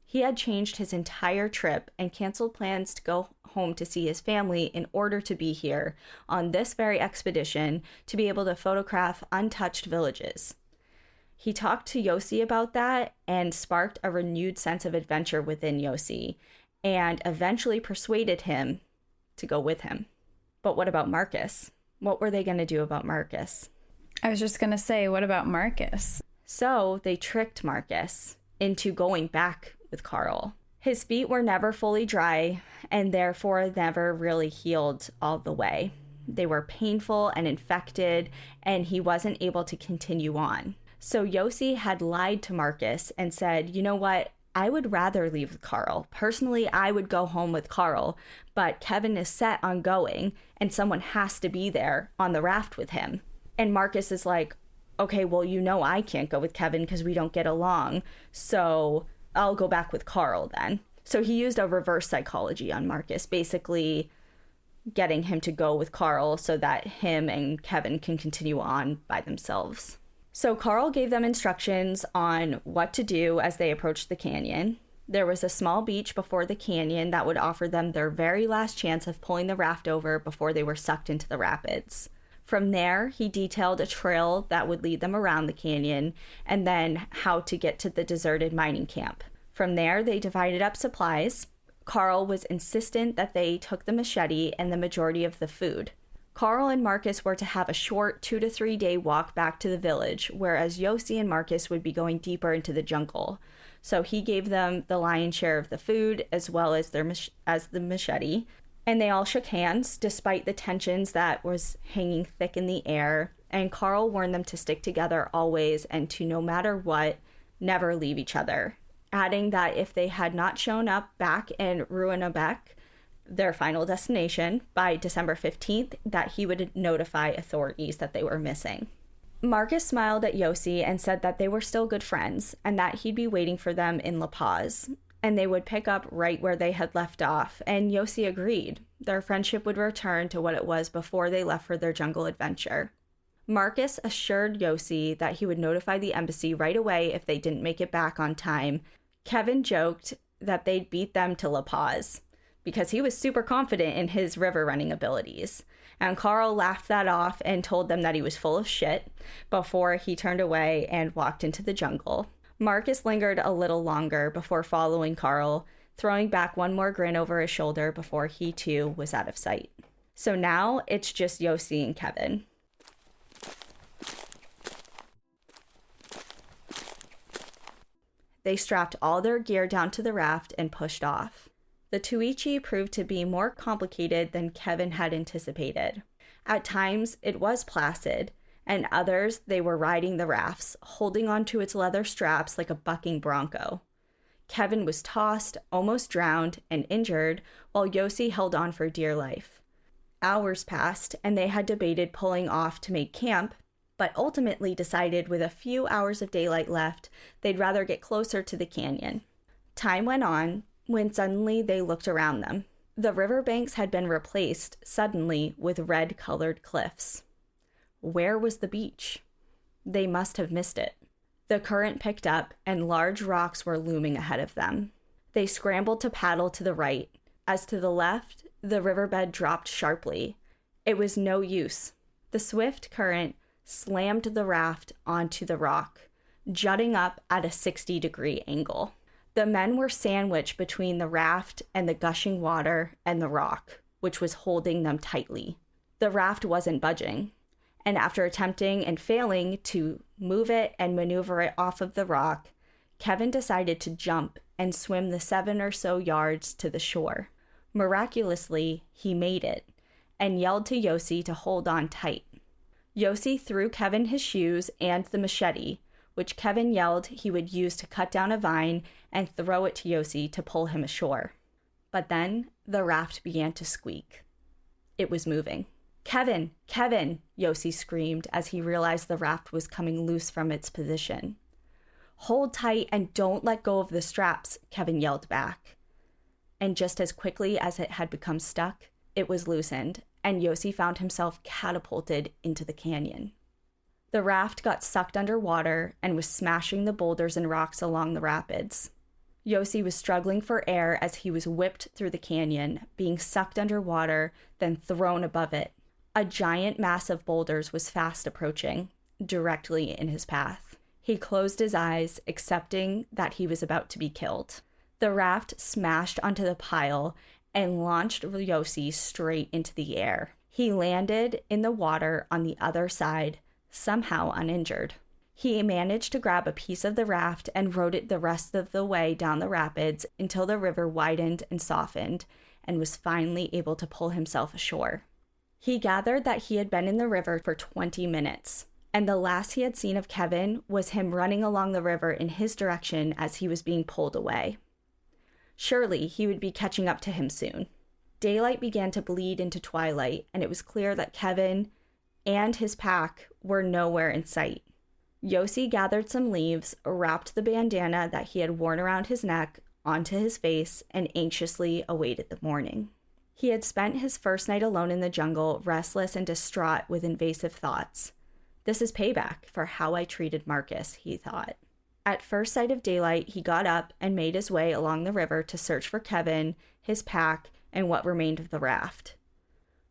He had changed his entire trip and canceled plans to go home to see his family in order to be here on this very expedition to be able to photograph untouched villages. He talked to Yossi about that and sparked a renewed sense of adventure within Yossi and eventually persuaded him to go with him. But what about Marcus? What were they going to do about Marcus? I was just going to say, what about Marcus? So they tricked Marcus into going back with Carl. His feet were never fully dry and therefore never really healed all the way. They were painful and infected, and he wasn't able to continue on. So Yossi had lied to Marcus and said, you know what? I would rather leave with Carl. Personally, I would go home with Carl, but Kevin is set on going and someone has to be there on the raft with him. And Marcus is like, okay, well, you know I can't go with Kevin because we don't get along, so I'll go back with Carl then. So he used a reverse psychology on Marcus, basically getting him to go with Carl so that him and Kevin can continue on by themselves. So Carl gave them instructions on what to do as they approached the canyon. There was a small beach before the canyon that would offer them their very last chance of pulling the raft over before they were sucked into the rapids. From there, he detailed a trail that would lead them around the canyon and then how to get to the deserted mining camp. From there, they divided up supplies. Carl was insistent that they took the machete and the majority of the food. Carl and Marcus were to have a short 2 to 3 day walk back to the village, whereas Yossi and Marcus would be going deeper into the jungle. So he gave them the lion's share of the food as well as the machete. And they all shook hands, despite the tensions that was hanging thick in the air. And Carl warned them to stick together always and to, no matter what, never leave each other. Adding that if they had not shown up back in Ruanabec, their final destination, by December 15th, that he would notify authorities that they were missing. Marcus smiled at Yossi and said that they were still good friends and that he'd be waiting for them in La Paz. And they would pick up right where they had left off, and Yossi agreed. Their friendship would return to what it was before they left for their jungle adventure. Marcus assured Yossi that he would notify the embassy right away if they didn't make it back on time. Kevin joked that they'd beat them to La Paz, because he was super confident in his river running abilities. And Carl laughed that off and told them that he was full of shit before he turned away and walked into the jungle. Marcus lingered a little longer before following Carl, throwing back one more grin over his shoulder before he too was out of sight. So now it's just Yossi and Kevin. They strapped all their gear down to the raft and pushed off. The Tuichi proved to be more complicated than Kevin had anticipated. At times, it was placid, and others, they were riding the rafts, holding onto its leather straps like a bucking bronco. Kevin was tossed, almost drowned, and injured, while Yossi held on for dear life. Hours passed, and they had debated pulling off to make camp, but ultimately decided with a few hours of daylight left, they'd rather get closer to the canyon. Time went on, when suddenly they looked around them. The riverbanks had been replaced, suddenly, with red-colored cliffs. Where was the beach? They must have missed it. The current picked up, and large rocks were looming ahead of them. They scrambled to paddle to the right. As to the left, the riverbed dropped sharply. It was no use. The swift current slammed the raft onto the rock, jutting up at a 60-degree angle. The men were sandwiched between the raft and the gushing water and the rock, which was holding them tightly. The raft wasn't budging, and after attempting and failing to move it and maneuver it off of the rock, Kevin decided to jump and swim the 7 or so yards to the shore. Miraculously, he made it, and yelled to Yossi to hold on tight. Yossi threw Kevin his shoes and the machete, which Kevin yelled he would use to cut down a vine and throw it to Yossi to pull him ashore. But then the raft began to squeak. It was moving. "Kevin! Kevin!" Yossi screamed as he realized the raft was coming loose from its position. "Hold tight and don't let go of the straps," Kevin yelled back. And just as quickly as it had become stuck, it was loosened, and Yossi found himself catapulted into the canyon. The raft got sucked underwater and was smashing the boulders and rocks along the rapids. Yossi was struggling for air as he was whipped through the canyon, being sucked underwater, then thrown above it. A giant mass of boulders was fast approaching, directly in his path. He closed his eyes, accepting that he was about to be killed. The raft smashed onto the pile and launched Yossi straight into the air. He landed in the water on the other side, somehow uninjured. He managed to grab a piece of the raft and rode it the rest of the way down the rapids until the river widened and softened and was finally able to pull himself ashore. He gathered that he had been in the river for 20 minutes, and the last he had seen of Kevin was him running along the river in his direction as he was being pulled away. Surely he would be catching up to him soon. Daylight began to bleed into twilight, and it was clear that Kevin and his pack were nowhere in sight. Yossi gathered some leaves, wrapped the bandana that he had worn around his neck onto his face, and anxiously awaited the morning. He had spent his first night alone in the jungle, restless and distraught with invasive thoughts. "This is payback for how I treated Marcus," he thought. At first sight of daylight, he got up and made his way along the river to search for Kevin, his pack, and what remained of the raft.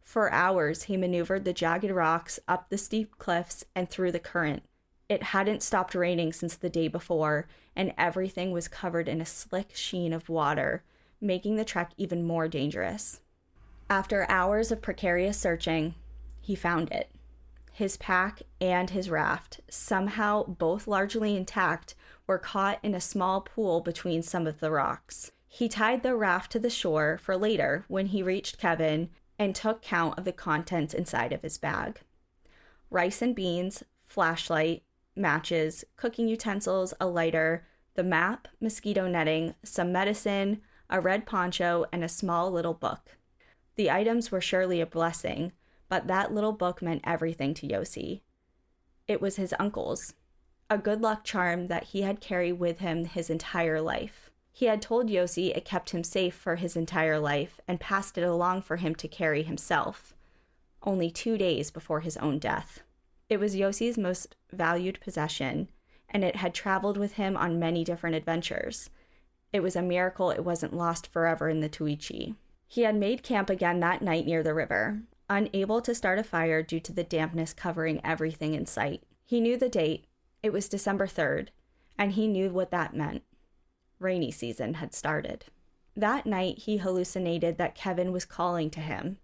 For hours, he maneuvered the jagged rocks, up the steep cliffs, and through the current. It hadn't stopped raining since the day before, and everything was covered in a slick sheen of water, making the trek even more dangerous. After hours of precarious searching, he found it. His pack and his raft, somehow both largely intact, were caught in a small pool between some of the rocks. He tied the raft to the shore for later when he reached Kevin and took count of the contents inside of his bag. Rice and beans, flashlight, matches, cooking utensils, a lighter, the map, mosquito netting, some medicine, a red poncho, and a small little book. The items were surely a blessing, but that little book meant everything to Yossi. It was his uncle's, a good luck charm that he had carried with him his entire life. He had told Yossi it kept him safe for his entire life and passed it along for him to carry himself, only 2 days before his own death. It was Yossi's most valued possession, and it had traveled with him on many different adventures. It was a miracle it wasn't lost forever in the Tuichi. He had made camp again that night near the river, unable to start a fire due to the dampness covering everything in sight. He knew the date. It was December 3rd, and he knew what that meant. Rainy season had started. That night, he hallucinated that Kevin was calling to him,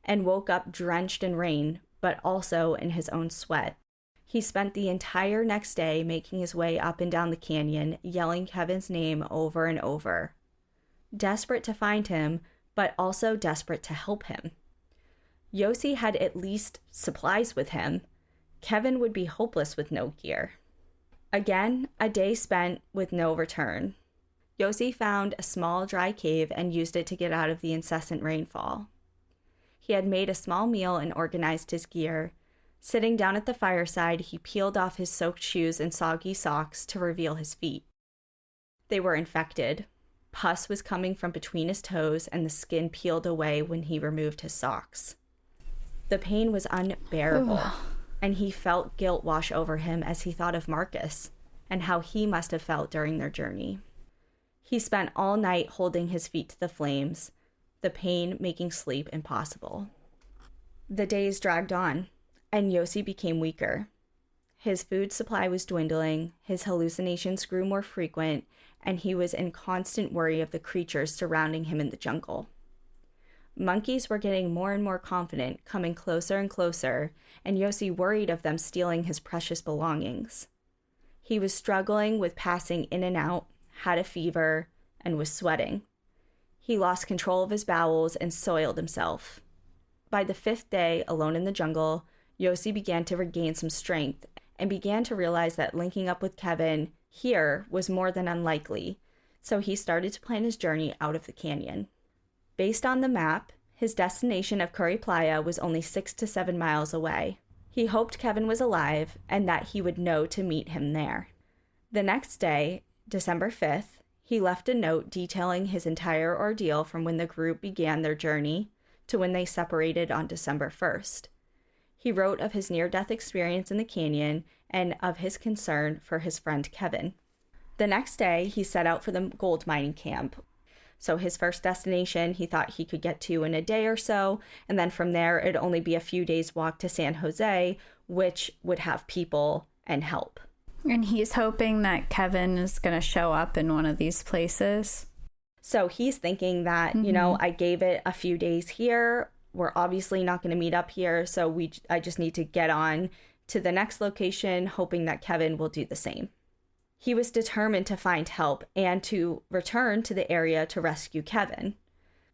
and woke up drenched in rain, but also in his own sweat. He spent the entire next day making his way up and down the canyon, yelling Kevin's name over and over. Desperate to find him, but also desperate to help him. Yossi had at least supplies with him. Kevin would be hopeless with no gear. Again, a day spent with no return. Yossi found a small dry cave and used it to get out of the incessant rainfall. He had made a small meal and organized his gear. Sitting down at the fireside, he peeled off his soaked shoes and soggy socks to reveal his feet. They were infected. Pus was coming from between his toes, and the skin peeled away when he removed his socks. The pain was unbearable, and he felt guilt wash over him as he thought of Marcus and how he must have felt during their journey. He spent all night holding his feet to the flames, the pain making sleep impossible. The days dragged on, and Yossi became weaker. His food supply was dwindling, his hallucinations grew more frequent, and he was in constant worry of the creatures surrounding him in the jungle. Monkeys were getting more and more confident, coming closer and closer, and Yossi worried of them stealing his precious belongings. He was struggling with passing in and out, had a fever, and was sweating. He lost control of his bowels and soiled himself. By the 5th day, alone in the jungle, Yossi began to regain some strength and began to realize that linking up with Kevin here was more than unlikely, so he started to plan his journey out of the canyon. Based on the map, His destination of Curry Playa was only 6 to 7 miles away. He hoped Kevin was alive and that he would know to meet him there. The next day, December 5th, he left a note detailing his entire ordeal from when the group began their journey to when they separated on December 1st. He wrote of his near-death experience in the canyon and of his concern for his friend Kevin. The next day, he set out for the gold mining camp. So his first destination he thought he could get to in a day or so, and then from there it'd only be a few days' walk to San Jose, which would have people and help. And he's hoping that Kevin is going to show up in one of these places. So he's thinking that, I gave it a few days here. We're obviously not going to meet up here, so I just need to get on to the next location, hoping that Kevin will do the same. He was determined to find help and to return to the area to rescue Kevin.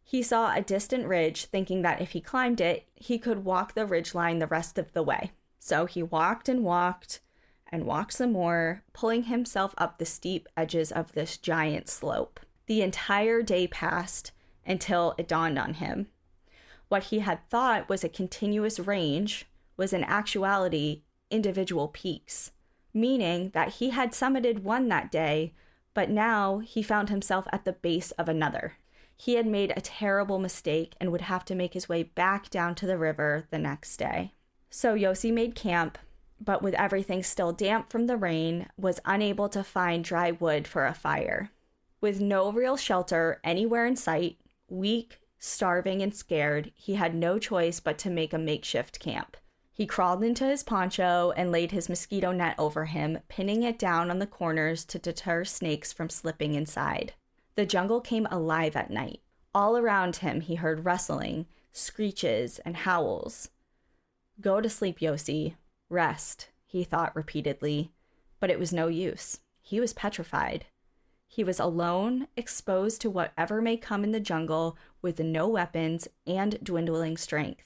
He saw a distant ridge, thinking that if he climbed it, he could walk the ridgeline the rest of the way. So he walked and walked and walked some more, pulling himself up the steep edges of this giant slope. The entire day passed until it dawned on him. What he had thought was a continuous range was in actuality individual peaks, meaning that he had summited one that day, but now he found himself at the base of another. He had made a terrible mistake and would have to make his way back down to the river the next day. So Yossi made camp, but with everything still damp from the rain, was unable to find dry wood for a fire. With no real shelter anywhere in sight, weak, starving, and scared, he had no choice but to make a makeshift camp. He crawled into his poncho and laid his mosquito net over him, pinning it down on the corners to deter snakes from slipping inside. The jungle came alive at night. All around him he heard rustling, screeches, and howls. Go to sleep, Yossi. Rest, he thought repeatedly, but it was no use. He was petrified. He was alone, exposed to whatever may come in the jungle, with no weapons and dwindling strength.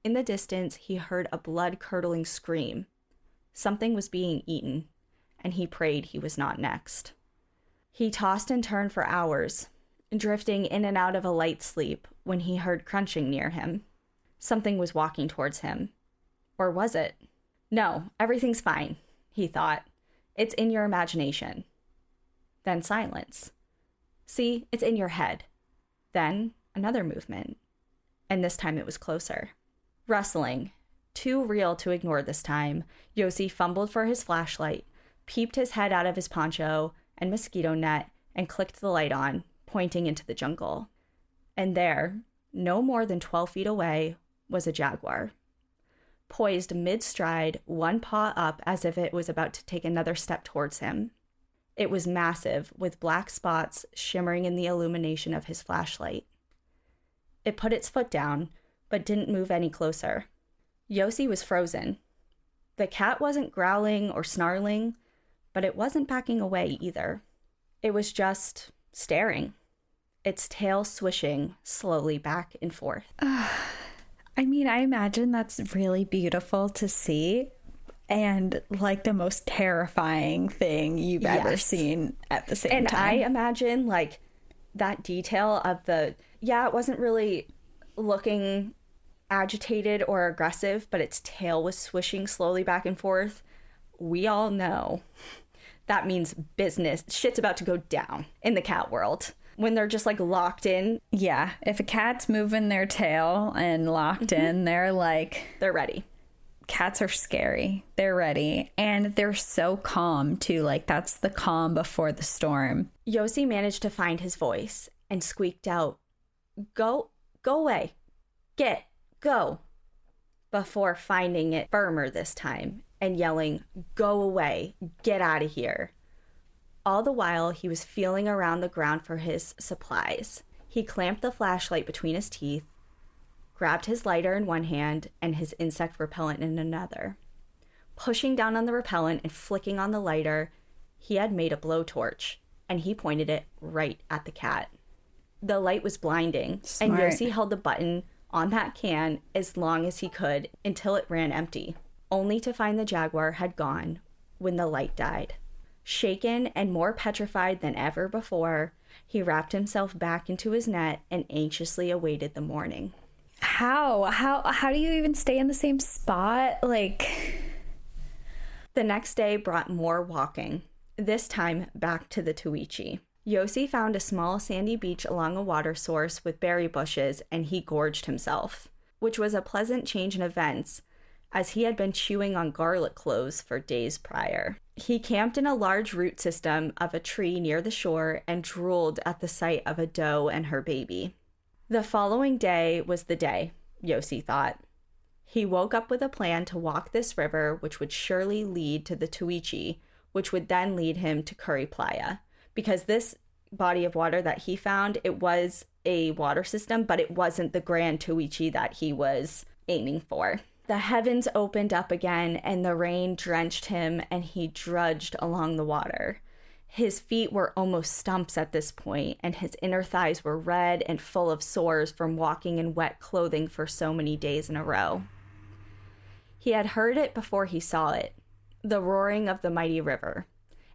In the distance, he heard a blood-curdling scream. Something was being eaten, and he prayed he was not next. He tossed and turned for hours, drifting in and out of a light sleep when he heard crunching near him. Something was walking towards him. Or was it? No, everything's fine, he thought. It's in your imagination. Then silence. See, it's in your head. Then another movement. And this time it was closer. Rustling. Too real to ignore this time, Yossi fumbled for his flashlight, peeped his head out of his poncho and mosquito net, and clicked the light on, pointing into the jungle. And there, no more than 12 feet away, was a jaguar. Poised mid-stride, one paw up as if it was about to take another step towards him. It was massive, with black spots shimmering in the illumination of his flashlight. It put its foot down, but didn't move any closer. Yossi was frozen. The cat wasn't growling or snarling, but it wasn't backing away either. It was just staring, its tail swishing slowly back and forth. I mean, I imagine that's really beautiful to see and like the most terrifying thing you've ever seen at the same time. And I imagine like that detail of it wasn't really looking agitated or aggressive, but its tail was swishing slowly back and forth. We all know that means business. Shit's about to go down in the cat world. When they're just like locked in. Yeah. If a cat's moving their tail and locked in, they're ready. Cats are scary. They're ready. And they're so calm too. Like that's the calm before the storm. Yossi managed to find his voice and squeaked out, Go away. Go. Before finding it firmer this time and yelling, go away. Get out of here. All the while, he was feeling around the ground for his supplies. He clamped the flashlight between his teeth, grabbed his lighter in one hand and his insect repellent in another. Pushing down on the repellent and flicking on the lighter, he had made a blowtorch, and he pointed it right at the cat. The light was blinding, Smart. And Yossi held the button on that can as long as he could until it ran empty, only to find the jaguar had gone when the light died. Shaken and more petrified than ever before, He wrapped himself back into his net and anxiously awaited the morning. How do you even stay in the same spot? Like, the next day brought more walking, this time back to the Tuichi. Yossi found a small sandy beach along a water source with berry bushes, and he gorged himself, which was a pleasant change in events, as he had been chewing on garlic cloves for days prior. He camped in a large root system of a tree near the shore and drooled at the sight of a doe and her baby. The following day was the day, Yossi thought. He woke up with a plan to walk this river, which would surely lead to the Tuichi, which would then lead him to Curry Playa. Because this body of water that he found, it was a water system, but it wasn't the Grand Tuichi that he was aiming for. The heavens opened up again, and the rain drenched him, and he drudged along the water. His feet were almost stumps at this point, and his inner thighs were red and full of sores from walking in wet clothing for so many days in a row. He had heard it before he saw it, the roaring of the mighty river,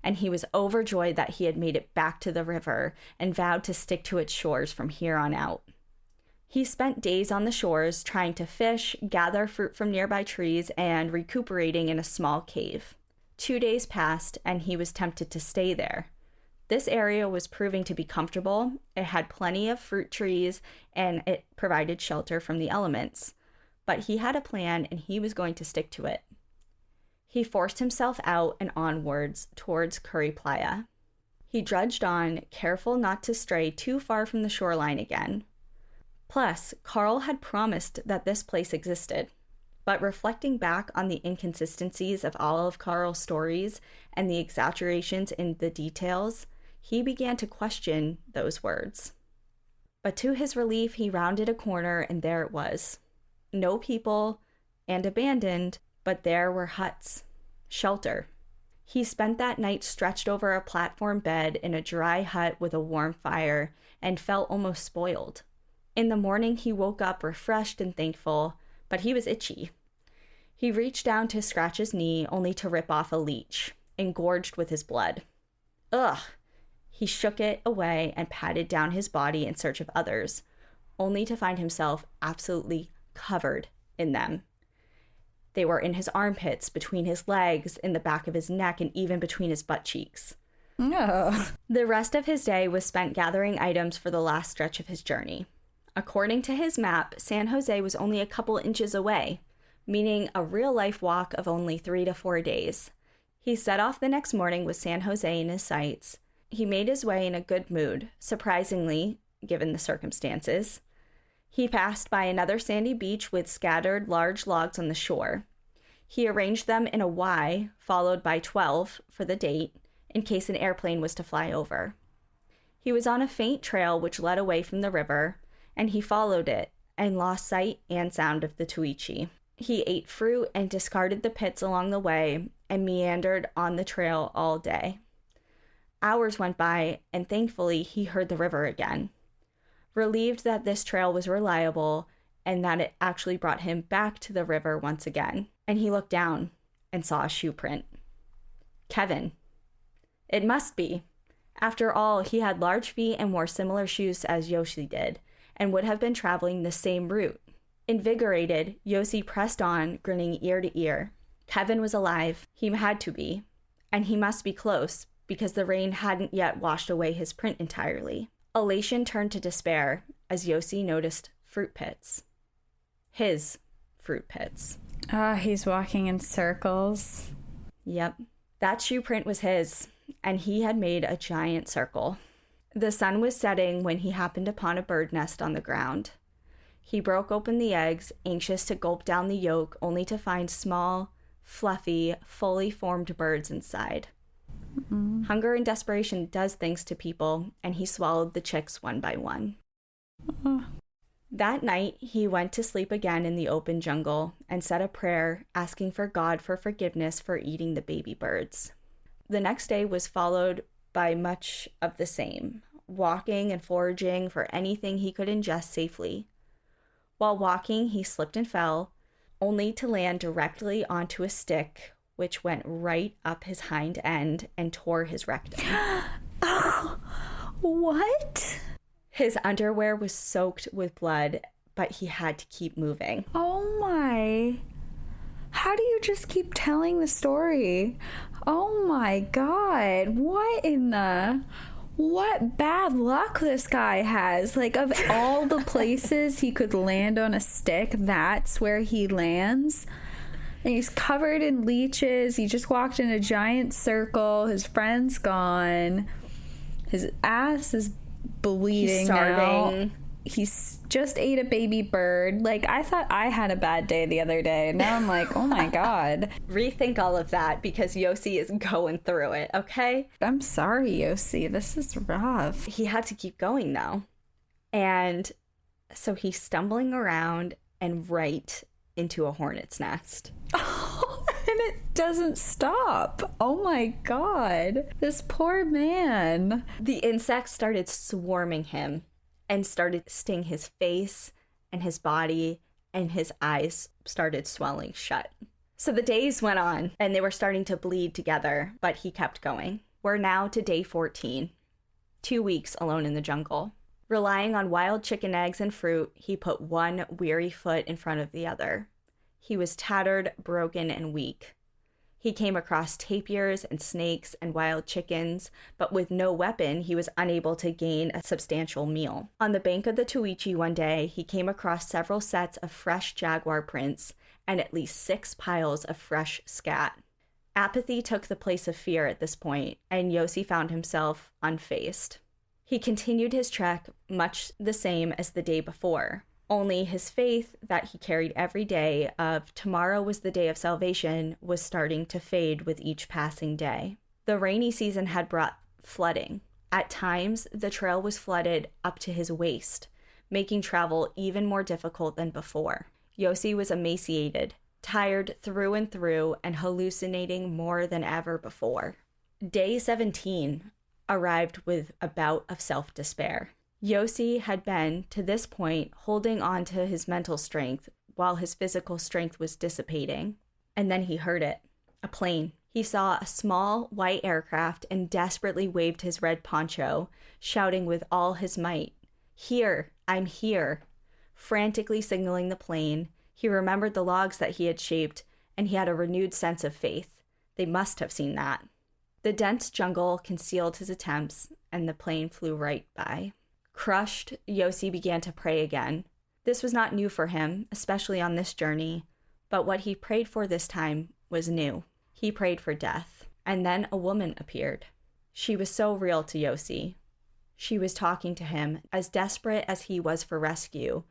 and he was overjoyed that he had made it back to the river and vowed to stick to its shores from here on out. He spent days on the shores trying to fish, gather fruit from nearby trees, and recuperating in a small cave. 2 days passed, and he was tempted to stay there. This area was proving to be comfortable. It had plenty of fruit trees, and it provided shelter from the elements. But he had a plan, and he was going to stick to it. He forced himself out and onwards towards Curry Playa. He drudged on, careful not to stray too far from the shoreline again. Plus, Carl had promised that this place existed. But reflecting back on the inconsistencies of all of Carl's stories and the exaggerations in the details, he began to question those words. But to his relief, he rounded a corner, and there it was. No people, and abandoned, but there were huts. Shelter. He spent that night stretched over a platform bed in a dry hut with a warm fire, and felt almost spoiled. In the morning, he woke up refreshed and thankful, but he was itchy. He reached down to scratch his knee, only to rip off a leech, engorged with his blood. Ugh! He shook it away and patted down his body in search of others, only to find himself absolutely covered in them. They were in his armpits, between his legs, in the back of his neck, and even between his butt cheeks. no. The rest of his day was spent gathering items for the last stretch of his journey. According to his map, San Jose was only a couple inches away, meaning a real-life walk of only 3 to 4 days. He set off the next morning with San Jose in his sights. He made his way in a good mood, surprisingly, given the circumstances. He passed by another sandy beach with scattered large logs on the shore. He arranged them in a Y, followed by 12 for the date, in case an airplane was to fly over. He was on a faint trail which led away from the river, and he followed it and lost sight and sound of the Tuichi. He ate fruit and discarded the pits along the way and meandered on the trail all day. Hours went by, and thankfully he heard the river again. Relieved that this trail was reliable and that it actually brought him back to the river once again, and he looked down and saw a shoe print. Kevin. It must be. After all, he had large feet and wore similar shoes as Yossi did, and would have been traveling the same route. Invigorated, Yossi pressed on, grinning ear to ear. Kevin was alive. He had to be. And he must be close, because the rain hadn't yet washed away his print entirely. Elation turned to despair as Yossi noticed fruit pits. His fruit pits. He's walking in circles. Yep. That shoe print was his, and he had made a giant circle. The sun was setting when he happened upon a bird nest on the ground. He broke open the eggs, anxious to gulp down the yolk, only to find small, fluffy, fully formed birds inside. Mm-hmm. Hunger and desperation does things to people, and he swallowed the chicks one by one. That night, he went to sleep again in the open jungle and said a prayer asking for God for forgiveness for eating the baby birds. The next day was followed by much of the same, walking and foraging for anything he could ingest safely. While walking, he slipped and fell, only to land directly onto a stick, which went right up his hind end and tore his rectum. What? His underwear was soaked with blood, but he had to keep moving. Oh my. How do you just keep telling the story? Oh my God. What bad luck this guy has. Like, of all the places he could land on a stick, that's where he lands. And he's covered in leeches. He just walked in a giant circle. His friend's gone. His ass is bleeding. He's starving. Now. He's just ate a baby bird. Like, I thought I had a bad day the other day. And now I'm like, oh my God. Rethink all of that because Yossi is going through it, okay? I'm sorry, Yossi. This is rough. He had to keep going, though. And so he's stumbling around and right into a hornet's nest. Oh, and it doesn't stop. Oh my God. This poor man. The insects started swarming him and started to sting his face and his body, and his eyes started swelling shut. So the days went on, and they were starting to bleed together, but he kept going. We're now to day 14, 2 weeks alone in the jungle. Relying on wild chicken eggs and fruit, he put one weary foot in front of the other. He was tattered, broken, and weak. He came across tapirs and snakes and wild chickens, but with no weapon, he was unable to gain a substantial meal. On the bank of the Tuichi one day, he came across several sets of fresh jaguar prints and at least 6 piles of fresh scat. Apathy took the place of fear at this point, and Yossi found himself unfazed. He continued his trek much the same as the day before. Only his faith that he carried every day of tomorrow was the day of salvation was starting to fade with each passing day. The rainy season had brought flooding. At times, the trail was flooded up to his waist, making travel even more difficult than before. Yossi was emaciated, tired through and through, and hallucinating more than ever before. Day 17 arrived with a bout of self-despair. Yossi had been, to this point, holding on to his mental strength while his physical strength was dissipating. And then he heard it. A plane. He saw a small white aircraft and desperately waved his red poncho, shouting with all his might, "Here, I'm here." Frantically signaling the plane, he remembered the logs that he had shaped, and he had a renewed sense of faith. They must have seen that. The dense jungle concealed his attempts, and the plane flew right by. Crushed, Yossi began to pray again. This was not new for him, especially on this journey, but what he prayed for this time was new. He prayed for death. And then a woman appeared. She was so real to Yossi. She was talking to him, as desperate as he was for rescue,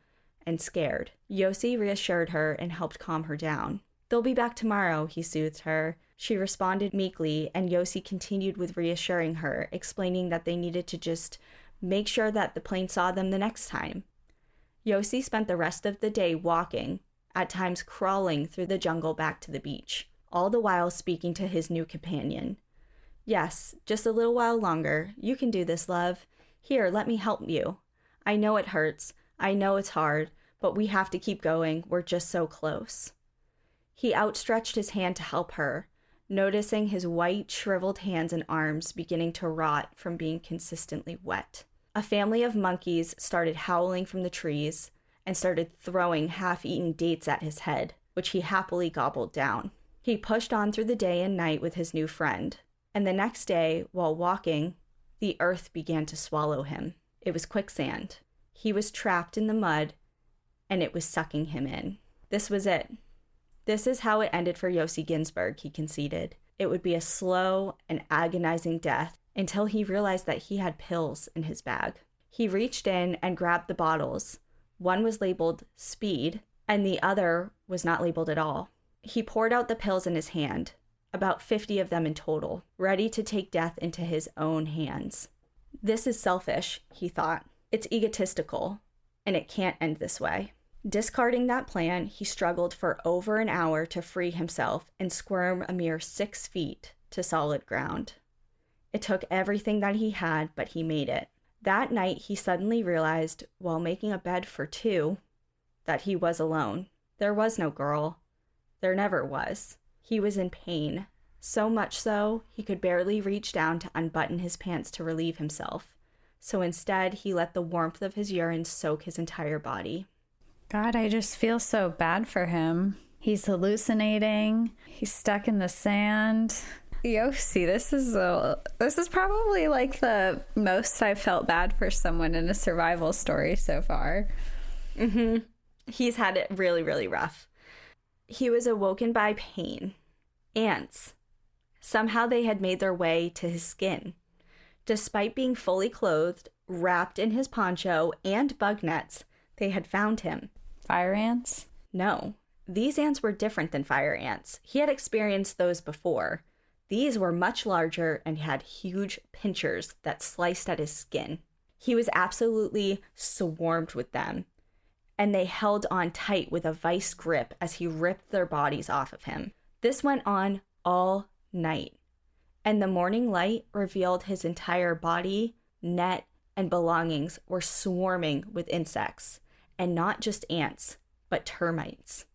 and scared. Yossi reassured her and helped calm her down. "They'll be back tomorrow," he soothed her. She responded meekly, and Yossi continued with reassuring her, explaining that they needed to just make sure that the plane saw them the next time. Yossi spent the rest of the day walking, at times crawling through the jungle back to the beach, all the while speaking to his new companion. "Yes, just a little while longer. You can do this, love. Here, let me help you. I know it hurts. I know it's hard, but we have to keep going. We're just so close." He outstretched his hand to help her, noticing his white, shriveled hands and arms beginning to rot from being consistently wet. A family of monkeys started howling from the trees and started throwing half-eaten dates at his head, which he happily gobbled down. He pushed on through the day and night with his new friend, and the next day, while walking, the earth began to swallow him. It was quicksand. He was trapped in the mud, and it was sucking him in. This was it. This is how it ended for Yossi Ginsburg, he conceded. It would be a slow and agonizing death until he realized that he had pills in his bag. He reached in and grabbed the bottles. One was labeled Speed, and the other was not labeled at all. He poured out the pills in his hand, about 50 of them in total, ready to take death into his own hands. This is selfish, he thought. It's egotistical, and it can't end this way. Discarding that plan, he struggled for over an hour to free himself and squirm a mere 6 feet to solid ground. It took everything that he had, but he made it. That night, he suddenly realized, while making a bed for 2, that he was alone. There was no girl. There never was. He was in pain, so much so he could barely reach down to unbutton his pants to relieve himself. So instead, he let the warmth of his urine soak his entire body. God, I just feel so bad for him. He's hallucinating. He's stuck in the sand. Yossi, this is probably like the most I've felt bad for someone in a survival story so far. Mm-hmm. He's had it really, really rough. He was awoken by pain. Ants. Somehow they had made their way to his skin. Despite being fully clothed, wrapped in his poncho and bug nets, they had found him. Fire ants? No. These ants were different than fire ants. He had experienced those before. These were much larger and had huge pinchers that sliced at his skin. He was absolutely swarmed with them, and they held on tight with a vice grip as he ripped their bodies off of him. This went on all night, and the morning light revealed his entire body, net, and belongings were swarming with insects, and not just ants, but termites.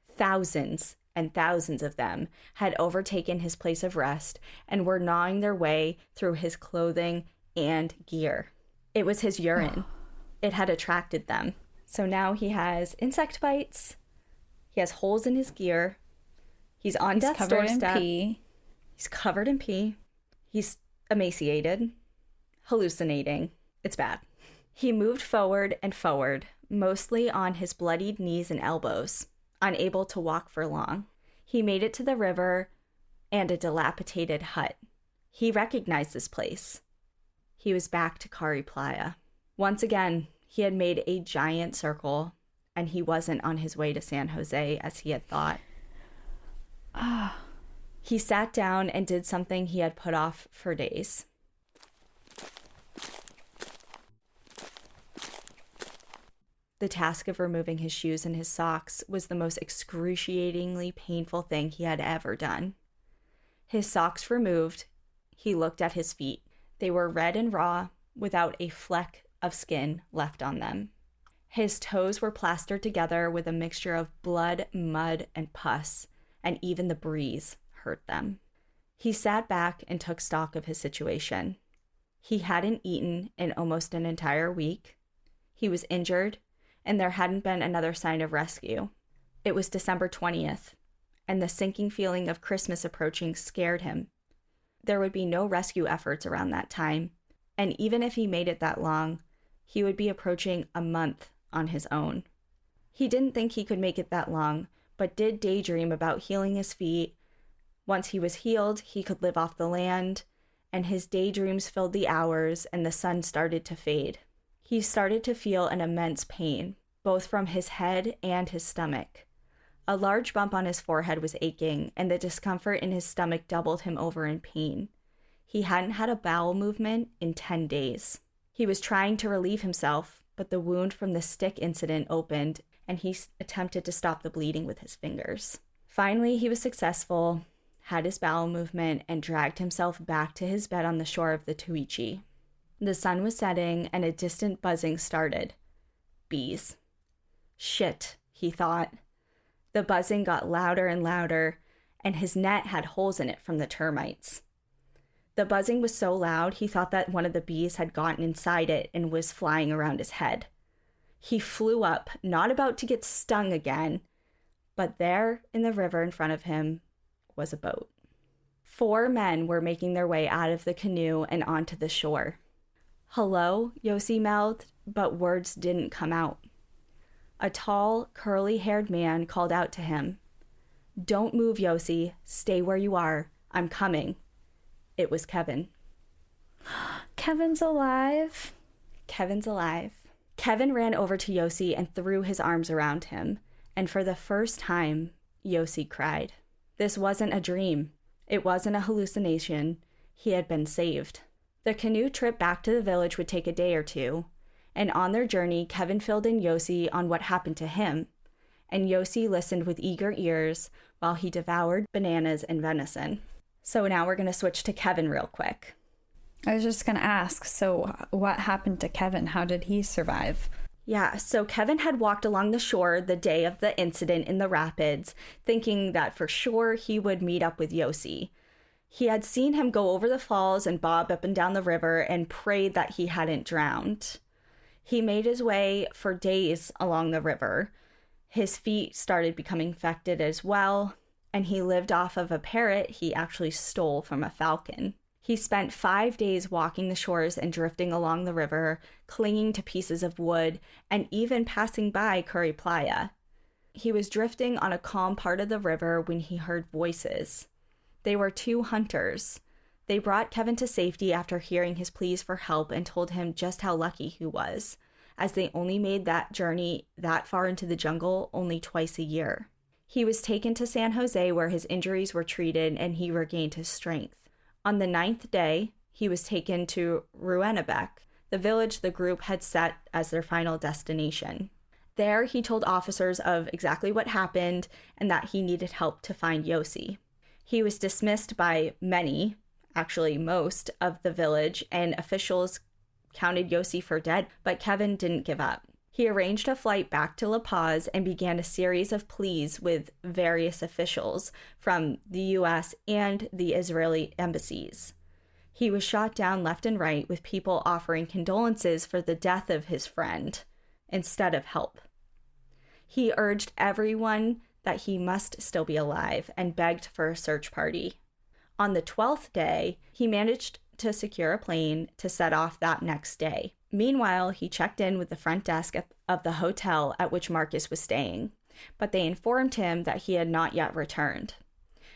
Thousands and thousands of them had overtaken his place of rest and were gnawing their way through his clothing and gear. It was his urine. It had attracted them. So now he has insect bites. He has holes in his gear. He's on death's doorstep. He's covered in pee. He's emaciated, hallucinating. It's bad. He moved forward and forward, mostly on his bloodied knees and elbows, unable to walk for long. He made it to the river and a dilapidated hut. He recognized this place. He was back to Kari Playa. Once again, he had made a giant circle, and he wasn't on his way to San Jose as he had thought. He sat down and did something he had put off for days. The task of removing his shoes and his socks was the most excruciatingly painful thing he had ever done. His socks removed, he looked at his feet. They were red and raw, without a fleck of skin left on them. His toes were plastered together with a mixture of blood, mud, and pus, and even the breeze hurt them. He sat back and took stock of his situation. He hadn't eaten in almost an entire week. He was injured, and there hadn't been another sign of rescue. It was December 20th, and the sinking feeling of Christmas approaching scared him. There would be no rescue efforts around that time, and even if he made it that long, he would be approaching a month on his own. He didn't think he could make it that long, but did daydream about healing his feet. Once he was healed, he could live off the land, and his daydreams filled the hours, and the sun started to fade. He started to feel an immense pain, both from his head and his stomach. A large bump on his forehead was aching, and the discomfort in his stomach doubled him over in pain. He hadn't had a bowel movement in 10 days. He was trying to relieve himself, but the wound from the stick incident opened, and he attempted to stop the bleeding with his fingers. Finally, he was successful, had his bowel movement, and dragged himself back to his bed on the shore of the Tuichi. The sun was setting, and a distant buzzing started. Bees. Shit, he thought. The buzzing got louder and louder, and his net had holes in it from the termites. The buzzing was so loud, he thought that one of the bees had gotten inside it and was flying around his head. He flew up, not about to get stung again, but there in the river in front of him was a boat. 4 men were making their way out of the canoe and onto the shore. "Hello," Yossi mouthed, but words didn't come out. A tall, curly-haired man called out to him. "Don't move, Yossi. Stay where you are. I'm coming." It was Kevin. Kevin's alive. Kevin's alive. Kevin ran over to Yossi and threw his arms around him, and for the first time, Yossi cried. This wasn't a dream. It wasn't a hallucination. He had been saved. The canoe trip back to the village would take a day or two, and on their journey, Kevin filled in Yossi on what happened to him, and Yossi listened with eager ears while he devoured bananas and venison. So now we're going to switch to Kevin real quick. I was just going to ask, so what happened to Kevin? How did he survive? Yeah, so Kevin had walked along the shore the day of the incident in the rapids, thinking that for sure he would meet up with Yossi. He had seen him go over the falls and bob up and down the river and prayed that he hadn't drowned. He made his way for days along the river. His feet started becoming infected as well, and he lived off of a parrot he actually stole from a falcon. He spent 5 days walking the shores and drifting along the river, clinging to pieces of wood, and even passing by Curry Playa. He was drifting on a calm part of the river when he heard voices. They were 2 hunters. They brought Kevin to safety after hearing his pleas for help and told him just how lucky he was, as they only made that journey that far into the jungle only twice a year. He was taken to San Jose where his injuries were treated and he regained his strength. On the 9th day, he was taken to Ruenebeck, the village the group had set as their final destination. There, he told officers of exactly what happened and that he needed help to find Yossi. He was dismissed by many, actually most, of the village, and officials counted Yossi for dead, but Kevin didn't give up. He arranged a flight back to La Paz and began a series of pleas with various officials from the U.S. and the Israeli embassies. He was shot down left and right with people offering condolences for the death of his friend instead of help. He urged everyone that he must still be alive and begged for a search party. On the 12th day, he managed to secure a plane to set off that next day. Meanwhile, he checked in with the front desk of the hotel at which Marcus was staying, but they informed him that he had not yet returned.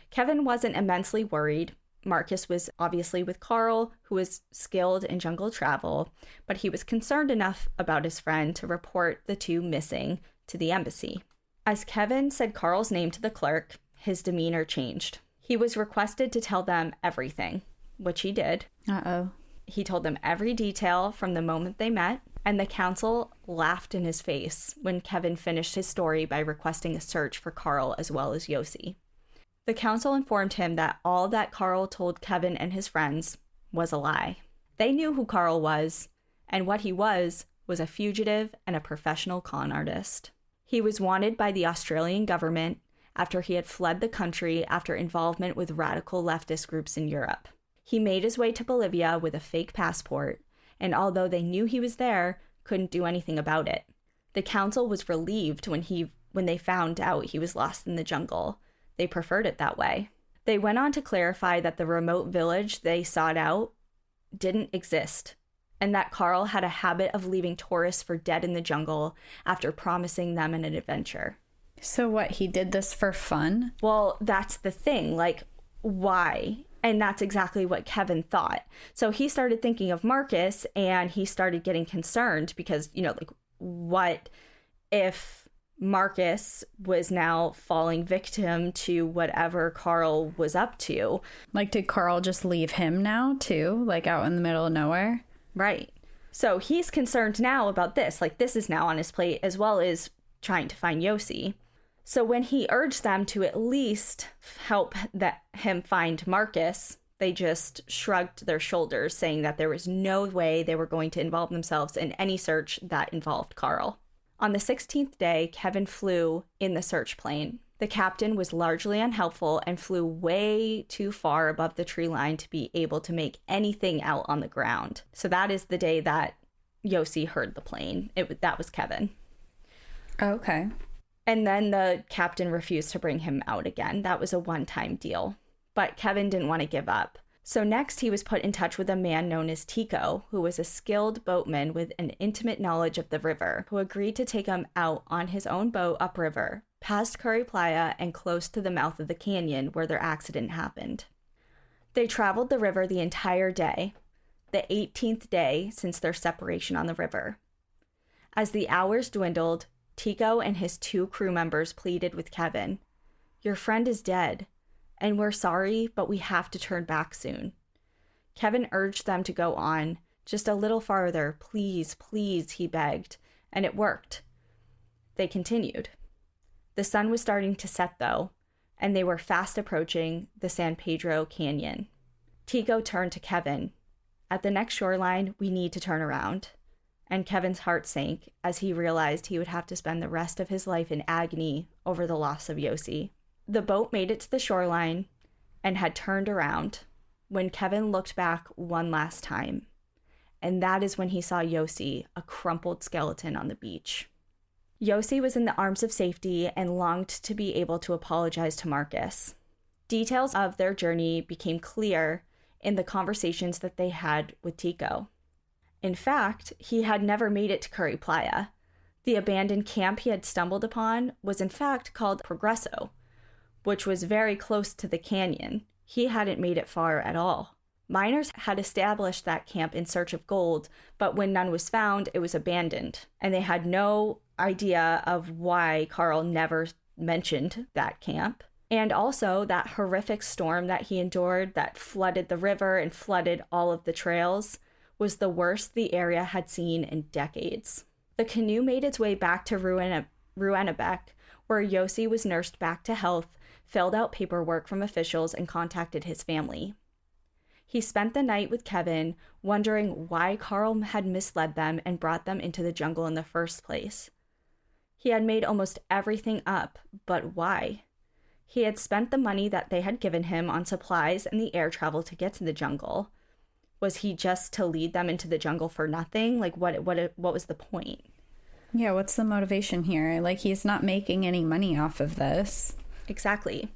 Kevin wasn't immensely worried. Marcus was obviously with Carl, who was skilled in jungle travel, but he was concerned enough about his friend to report the 2 missing to the embassy. As Kevin said Carl's name to the clerk, his demeanor changed. He was requested to tell them everything, which he did. Uh-oh. He told them every detail from the moment they met, and the council laughed in his face when Kevin finished his story by requesting a search for Carl as well as Yossi. The council informed him that all that Carl told Kevin and his friends was a lie. They knew who Carl was, and what he was a fugitive and a professional con artist. He was wanted by the Australian government after he had fled the country after involvement with radical leftist groups in Europe. He made his way to Bolivia with a fake passport, and although they knew he was there, couldn't do anything about it. The council was relieved when they found out he was lost in the jungle. They preferred it that way. They went on to clarify that the remote village they sought out didn't exist, and that Carl had a habit of leaving tourists for dead in the jungle after promising them an adventure. So what, he did this for fun? Well, that's the thing. Like, why? And that's exactly what Kevin thought. So he started thinking of Marcus and he started getting concerned because, like, what if Marcus was now falling victim to whatever Carl was up to? Like, did Carl just leave him now too? Like, out in the middle of nowhere? Right. So he's concerned now about this. Like, this is now on his plate as well as trying to find Yossi. So when he urged them to at least help him find Marcus, they just shrugged their shoulders, saying that there was no way they were going to involve themselves in any search that involved Carl. On the 16th day, Kevin flew in the search plane. The captain was largely unhelpful and flew way too far above the tree line to be able to make anything out on the ground. So that is the day that Yossi heard the plane. That was Kevin. Okay. And then the captain refused to bring him out again. That was a one-time deal. But Kevin didn't want to give up. So next he was put in touch with a man known as Tico, who was a skilled boatman with an intimate knowledge of the river, who agreed to take him out on his own boat upriver, past Curry Playa and close to the mouth of the canyon where their accident happened. They traveled the river the entire day, the 18th day since their separation on the river. As the hours dwindled, Tico and his 2 crew members pleaded with Kevin, "Your friend is dead, and we're sorry, but we have to turn back soon." Kevin urged them to go on, just a little farther, please, please, he begged, and it worked. They continued. The sun was starting to set, though, and they were fast approaching the San Pedro Canyon. Tico turned to Kevin. "At the next shoreline, we need to turn around." And Kevin's heart sank as he realized he would have to spend the rest of his life in agony over the loss of Yossi. The boat made it to the shoreline, and had turned around when Kevin looked back one last time. And that is when he saw Yossi, a crumpled skeleton on the beach. Yossi was in the arms of safety and longed to be able to apologize to Marcus. Details of their journey became clear in the conversations that they had with Tico. In fact, he had never made it to Curry Playa. The abandoned camp he had stumbled upon was in fact called Progreso, which was very close to the canyon. He hadn't made it far at all. Miners had established that camp in search of gold, but when none was found, it was abandoned, and they had no idea of why Carl never mentioned that camp. And also that horrific storm that he endured that flooded the river and flooded all of the trails was the worst the area had seen in decades. The canoe made its way back to Ruenebeck, where Yossi was nursed back to health, filled out paperwork from officials, and contacted his family. He spent the night with Kevin, wondering why Carl had misled them and brought them into the jungle in the first place. He had made almost everything up, but why? He had spent the money that they had given him on supplies and the air travel to get to the jungle. Was he just to lead them into the jungle for nothing? Like, what was the point? Yeah, what's the motivation here? Like, he's not making any money off of this. Exactly.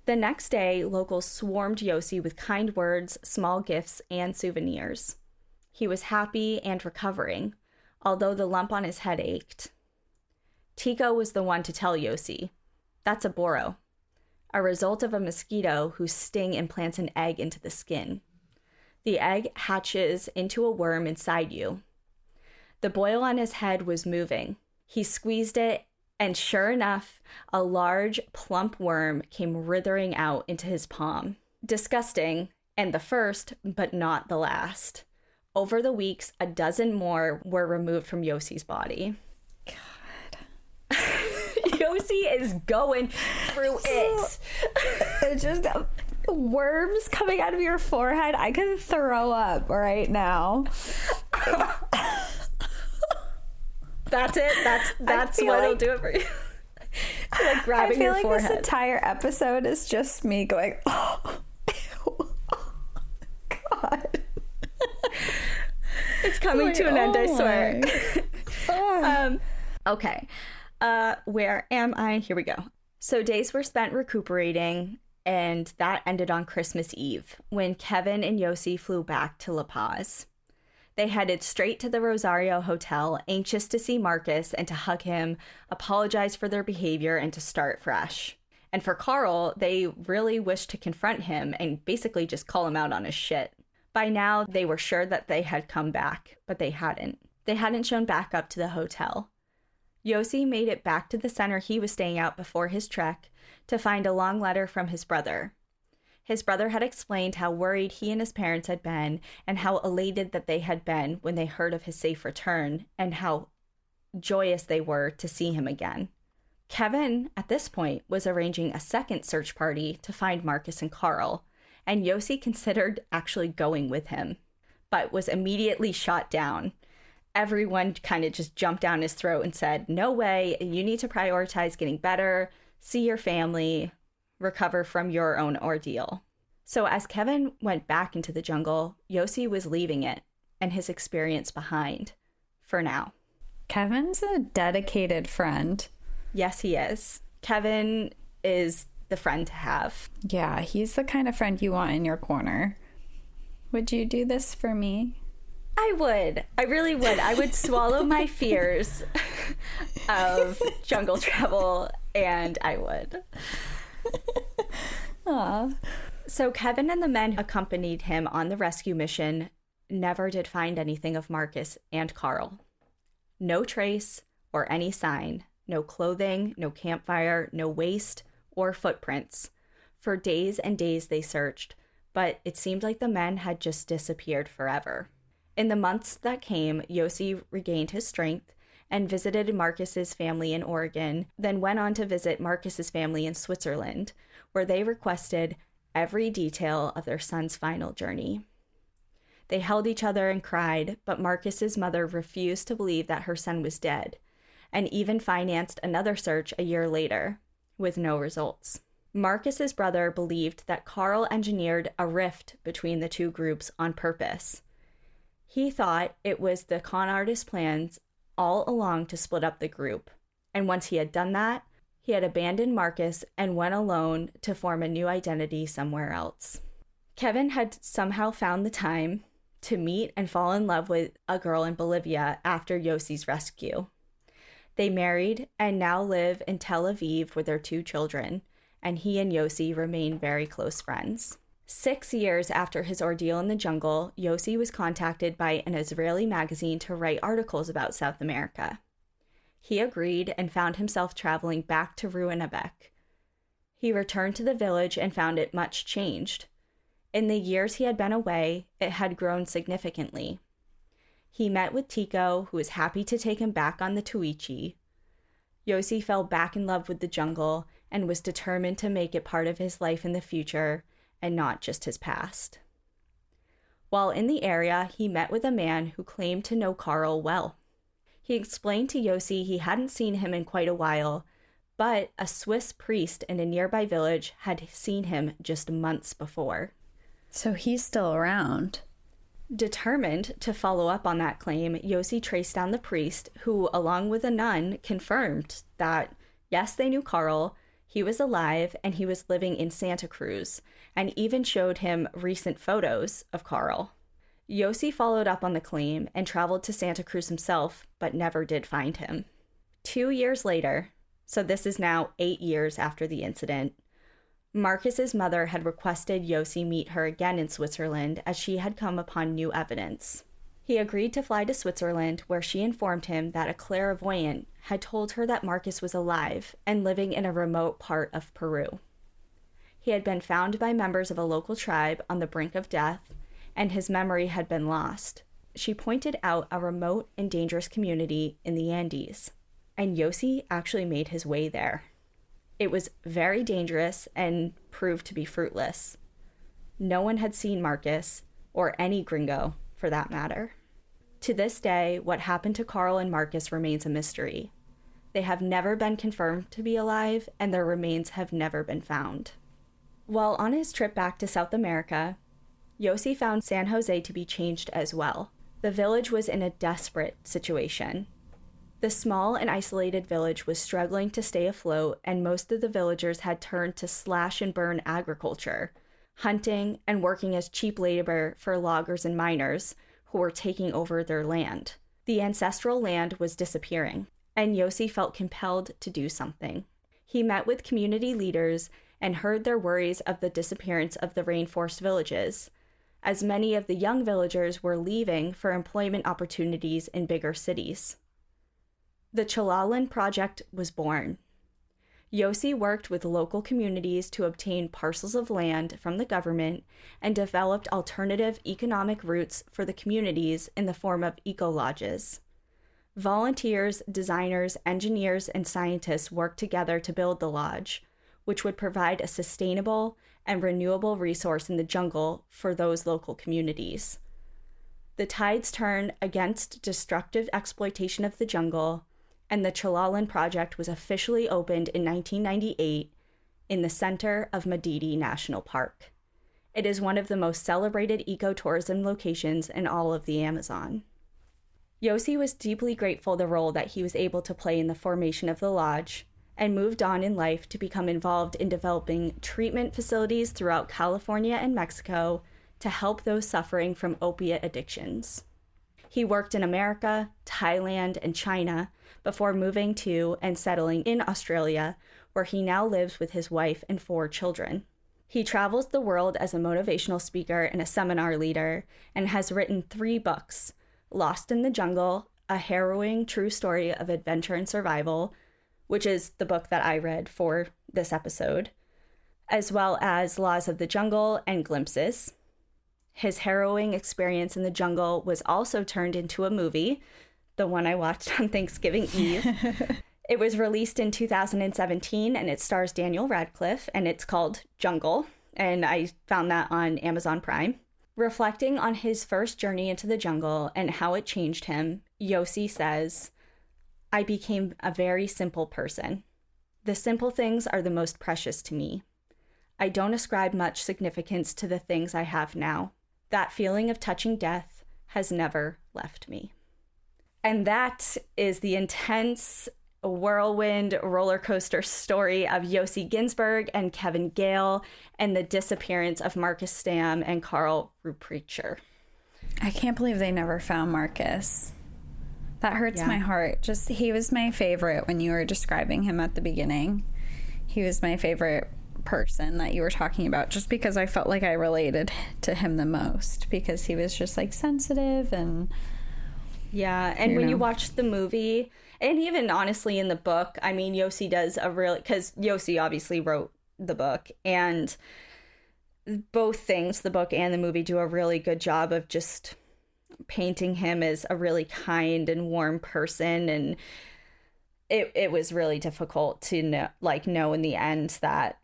The next day, locals swarmed Yossi with kind words, small gifts, and souvenirs. He was happy and recovering, although the lump on his head ached. Tico was the one to tell Yossi, "That's a boro, a result of a mosquito whose sting implants an egg into the skin. The egg hatches into a worm inside you." The boil on his head was moving. He squeezed it, and sure enough, a large, plump worm came writhing out into his palm. Disgusting, and the first, but not the last. Over the weeks, a dozen more were removed from Yossi's body. God. Yossi is going through it. It's just worms coming out of your forehead. I could throw up right now. That's it. That's what'll do it for you. Like grabbing your forehead. I feel like this entire episode is just me going, oh, ew, oh God. It's coming to an end, I swear. Okay. Where am I? Here we go. So days were spent recuperating, and that ended on Christmas Eve when Kevin and Yossi flew back to La Paz. They headed straight to the Rosario Hotel, anxious to see Marcus and to hug him, apologize for their behavior, and to start fresh. And for Carl, they really wished to confront him and basically just call him out on his shit. By now, they were sure that they had come back, but they hadn't. They hadn't shown back up to the hotel. Yossi made it back to the center he was staying at before his trek to find a long letter from his brother. His brother had explained how worried he and his parents had been and how elated that they had been when they heard of his safe return and how joyous they were to see him again. Kevin, at this point, was arranging a second search party to find Marcus and Carl, and Yossi considered actually going with him, but was immediately shot down. Everyone kind of just jumped down his throat and said, "No way, you need to prioritize getting better, see your family, recover from your own ordeal." So as Kevin went back into the jungle, Yossi was leaving it and his experience behind, for now. Kevin's a dedicated friend. Yes, he is. Kevin is the friend to have. Yeah, he's the kind of friend you want in your corner. Would you do this for me? I would. I really would. I would swallow my fears of jungle travel, and I would. Aww. So Kevin and the men who accompanied him on the rescue mission never did find anything of Marcus and Carl. No trace or any sign. No clothing, no campfire, no waste or footprints. For days and days they searched, but it seemed like the men had just disappeared forever. In the months that came, Yossi regained his strength and visited Marcus's family in Oregon, then went on to visit Marcus's family in Switzerland, where they requested every detail of their son's final journey. They held each other and cried, but Marcus's mother refused to believe that her son was dead, and even financed another search a year later, with no results. Marcus's brother believed that Carl engineered a rift between the two groups on purpose. He thought it was the con artist's plans all along to split up the group, and once he had done that, he had abandoned Marcus and went alone to form a new identity somewhere else. Kevin had somehow found the time to meet and fall in love with a girl in Bolivia after Yossi's rescue. They married and now live in Tel Aviv with their 2 children, and he and Yossi remain very close friends. 6 years after his ordeal in the jungle, Yossi was contacted by an Israeli magazine to write articles about South America. He agreed and found himself traveling back to Ruinabek. He returned to the village and found it much changed. In the years he had been away, it had grown significantly. He met with Tico, who was happy to take him back on the Tuichi. Yossi fell back in love with the jungle and was determined to make it part of his life in the future and not just his past. While in the area, he met with a man who claimed to know Carl well. He explained to Yossi he hadn't seen him in quite a while, but a Swiss priest in a nearby village had seen him just months before. So he's still around. Determined to follow up on that claim, Yossi traced down the priest, who, along with a nun, confirmed that, yes, they knew Carl, he was alive, and he was living in Santa Cruz, and even showed him recent photos of Carl. Yossi followed up on the claim and traveled to Santa Cruz himself, but never did find him. 2 years later, so this is now 8 years after the incident, Marcus's mother had requested Yossi meet her again in Switzerland as she had come upon new evidence. He agreed to fly to Switzerland, where she informed him that a clairvoyant had told her that Marcus was alive and living in a remote part of Peru. He had been found by members of a local tribe on the brink of death, and his memory had been lost. She pointed out a remote and dangerous community in the Andes, and Yossi actually made his way there. It was very dangerous and proved to be fruitless. No one had seen Marcus, or any gringo, for that matter. To this day, what happened to Carl and Marcus remains a mystery. They have never been confirmed to be alive, and their remains have never been found. While on his trip back to South America, Yossi found San Jose to be changed as well. The village was in a desperate situation. The small and isolated village was struggling to stay afloat, and most of the villagers had turned to slash and burn agriculture, hunting and working as cheap labor for loggers and miners who were taking over their land. The ancestral land was disappearing, and Yossi felt compelled to do something. He met with community leaders and heard their worries of the disappearance of the rainforest villages, as many of the young villagers were leaving for employment opportunities in bigger cities. The Chalalan Project was born. Yossi worked with local communities to obtain parcels of land from the government and developed alternative economic routes for the communities in the form of eco-lodges. Volunteers, designers, engineers, and scientists worked together to build the lodge, which would provide a sustainable and renewable resource in the jungle for those local communities. The tides turned against destructive exploitation of the jungle, and the Chalalan Project was officially opened in 1998 in the center of Madidi National Park. It is one of the most celebrated ecotourism locations in all of the Amazon. Yossi was deeply grateful the role that he was able to play in the formation of the lodge, and moved on in life to become involved in developing treatment facilities throughout California and Mexico to help those suffering from opiate addictions. He worked in America, Thailand, and China before moving to and settling in Australia, where he now lives with his wife and 4 children. He travels the world as a motivational speaker and a seminar leader, and has written 3 books: Lost in the Jungle, a harrowing true story of adventure and survival, which is the book that I read for this episode, as well as Laws of the Jungle and Glimpses. His harrowing experience in the jungle was also turned into a movie, the one I watched on Thanksgiving Eve. It was released in 2017, and it stars Daniel Radcliffe, and it's called Jungle, and I found that on Amazon Prime. Reflecting on his first journey into the jungle and how it changed him, Yossi says, "I became a very simple person. The simple things are the most precious to me. I don't ascribe much significance to the things I have now. That feeling of touching death has never left me. And that is the intense whirlwind roller coaster story of Yossi Ginsburg and Kevin Gale and the disappearance of Marcus Stam and Carl Ruprechter. I can't believe they never found Marcus. That hurts my heart. Just, he was my favorite when you were describing him at the beginning. He was my favorite person that you were talking about, just because I felt like I related to him the most, because he was just like sensitive and when you watch the movie, and even honestly in the book, I mean, Yossi does a really, because Yossi obviously wrote the book, and both things, the book and the movie, do a really good job of just painting him as a really kind and warm person. And it was really difficult to know in the end that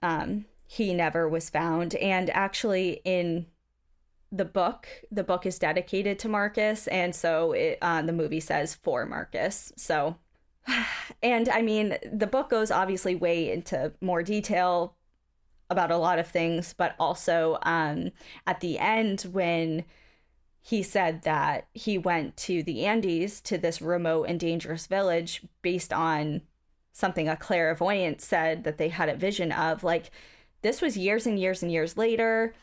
he never was found. And actually in the book is dedicated to Marcus, and so the movie says for Marcus. So, and I mean, the book goes obviously way into more detail about a lot of things, but also at the end, when he said that he went to the Andes, to this remote and dangerous village, based on something a clairvoyant said that they had a vision of. Like, this was years and years and years later.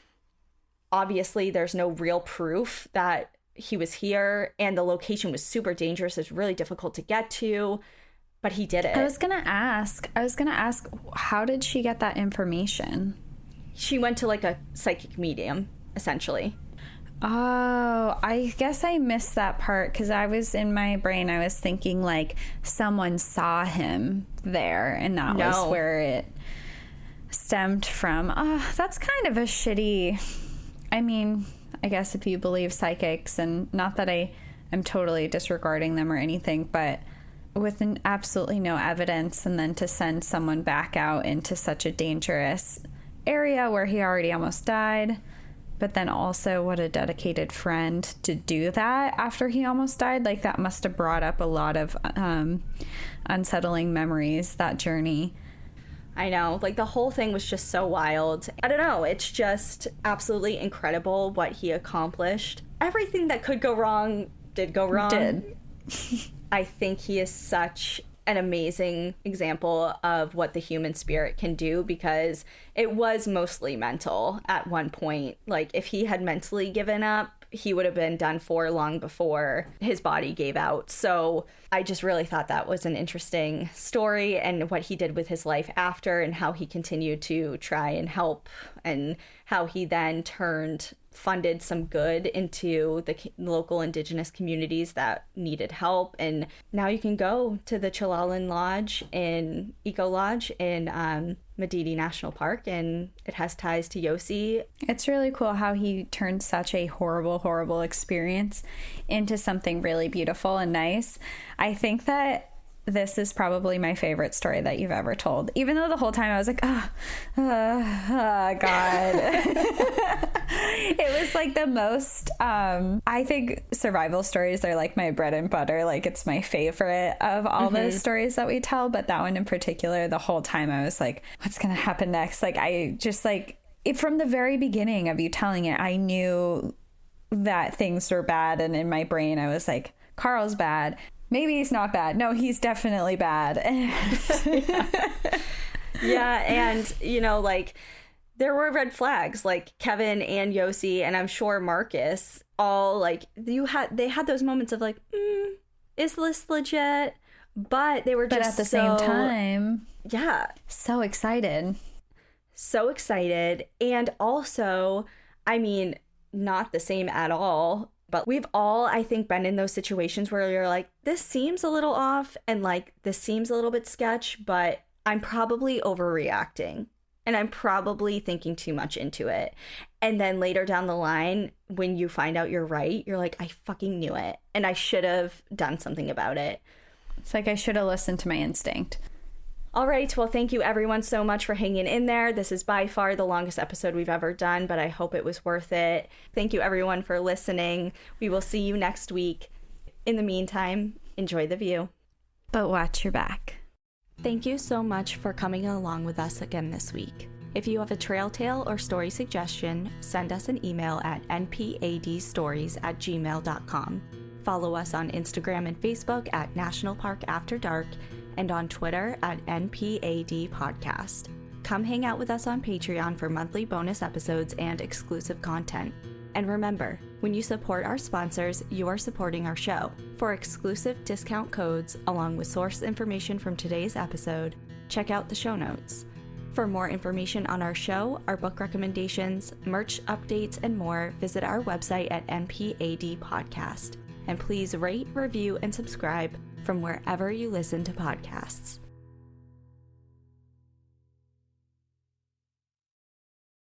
Obviously, there's no real proof that he was here, and the location was super dangerous. It's really difficult to get to, but he did it. I was gonna ask, how did she get that information? She went to like a psychic medium, essentially. Oh, I guess I missed that part, because I was in my brain, I was thinking like someone saw him there, and that was where it stemmed from. That's kind of a shitty, I mean, I guess if you believe psychics, and not that I am totally disregarding them or anything, but with absolutely no evidence, and then to send someone back out into such a dangerous area where he already almost died. But then also, what a dedicated friend to do that after he almost died. Like, that must have brought up a lot of unsettling memories, that journey. I know. Like, the whole thing was just so wild. I don't know. It's just absolutely incredible what he accomplished. Everything that could go wrong did go wrong. I think he is such an amazing example of what the human spirit can do, because it was mostly mental at one point. Like, if he had mentally given up, he would have been done for long before his body gave out. So I just really thought that was an interesting story, and what he did with his life after, and how he continued to try and help, and how he then funded some good into the local indigenous communities that needed help. And now you can go to the Chilalan Lodge in Eco Lodge in Madidi National Park, and it has ties to Yossi. It's really cool how he turned such a horrible experience into something really beautiful and nice. I think that this is probably my favorite story that you've ever told, even though the whole time I was like, God. It was like the most, I think survival stories are like my bread and butter. Like, it's my favorite of all the stories that we tell, but that one in particular, the whole time I was like, what's going to happen next? Like, I just like, from the very beginning of you telling it, I knew that things were bad. And in my brain, I was like, Carl's bad. Maybe he's not bad. No, he's definitely bad. Yeah, and, you know, like, there were red flags, like Kevin and Yossi, and I'm sure Marcus, all, like, they had those moments of like, is this legit? But they were just at the same time, yeah, so excited. And also, I mean, not the same at all. But we've all, I think, been in those situations where you're like, this seems a little off, and like, this seems a little bit sketch, but I'm probably overreacting, and I'm probably thinking too much into it. And then later down the line, when you find out you're right, you're like, I fucking knew it, and I should have done something about it. It's like, I should have listened to my instinct. All right, well, thank you everyone so much for hanging in there. This is by far the longest episode we've ever done, but I hope it was worth it. Thank you everyone for listening. We will see you next week. In the meantime, enjoy the view. But watch your back. Thank you so much for coming along with us again this week. If you have a trail tale or story suggestion, send us an email at npadstories@gmail.com. Follow us on Instagram and Facebook at National Park After Dark and on Twitter at NPAD Podcast. Come hang out with us on Patreon for monthly bonus episodes and exclusive content. And remember, when you support our sponsors, you are supporting our show. For exclusive discount codes, along with source information from today's episode, check out the show notes. For more information on our show, our book recommendations, merch updates, and more, visit our website at NPAD Podcast. And please rate, review, and subscribe from wherever you listen to podcasts.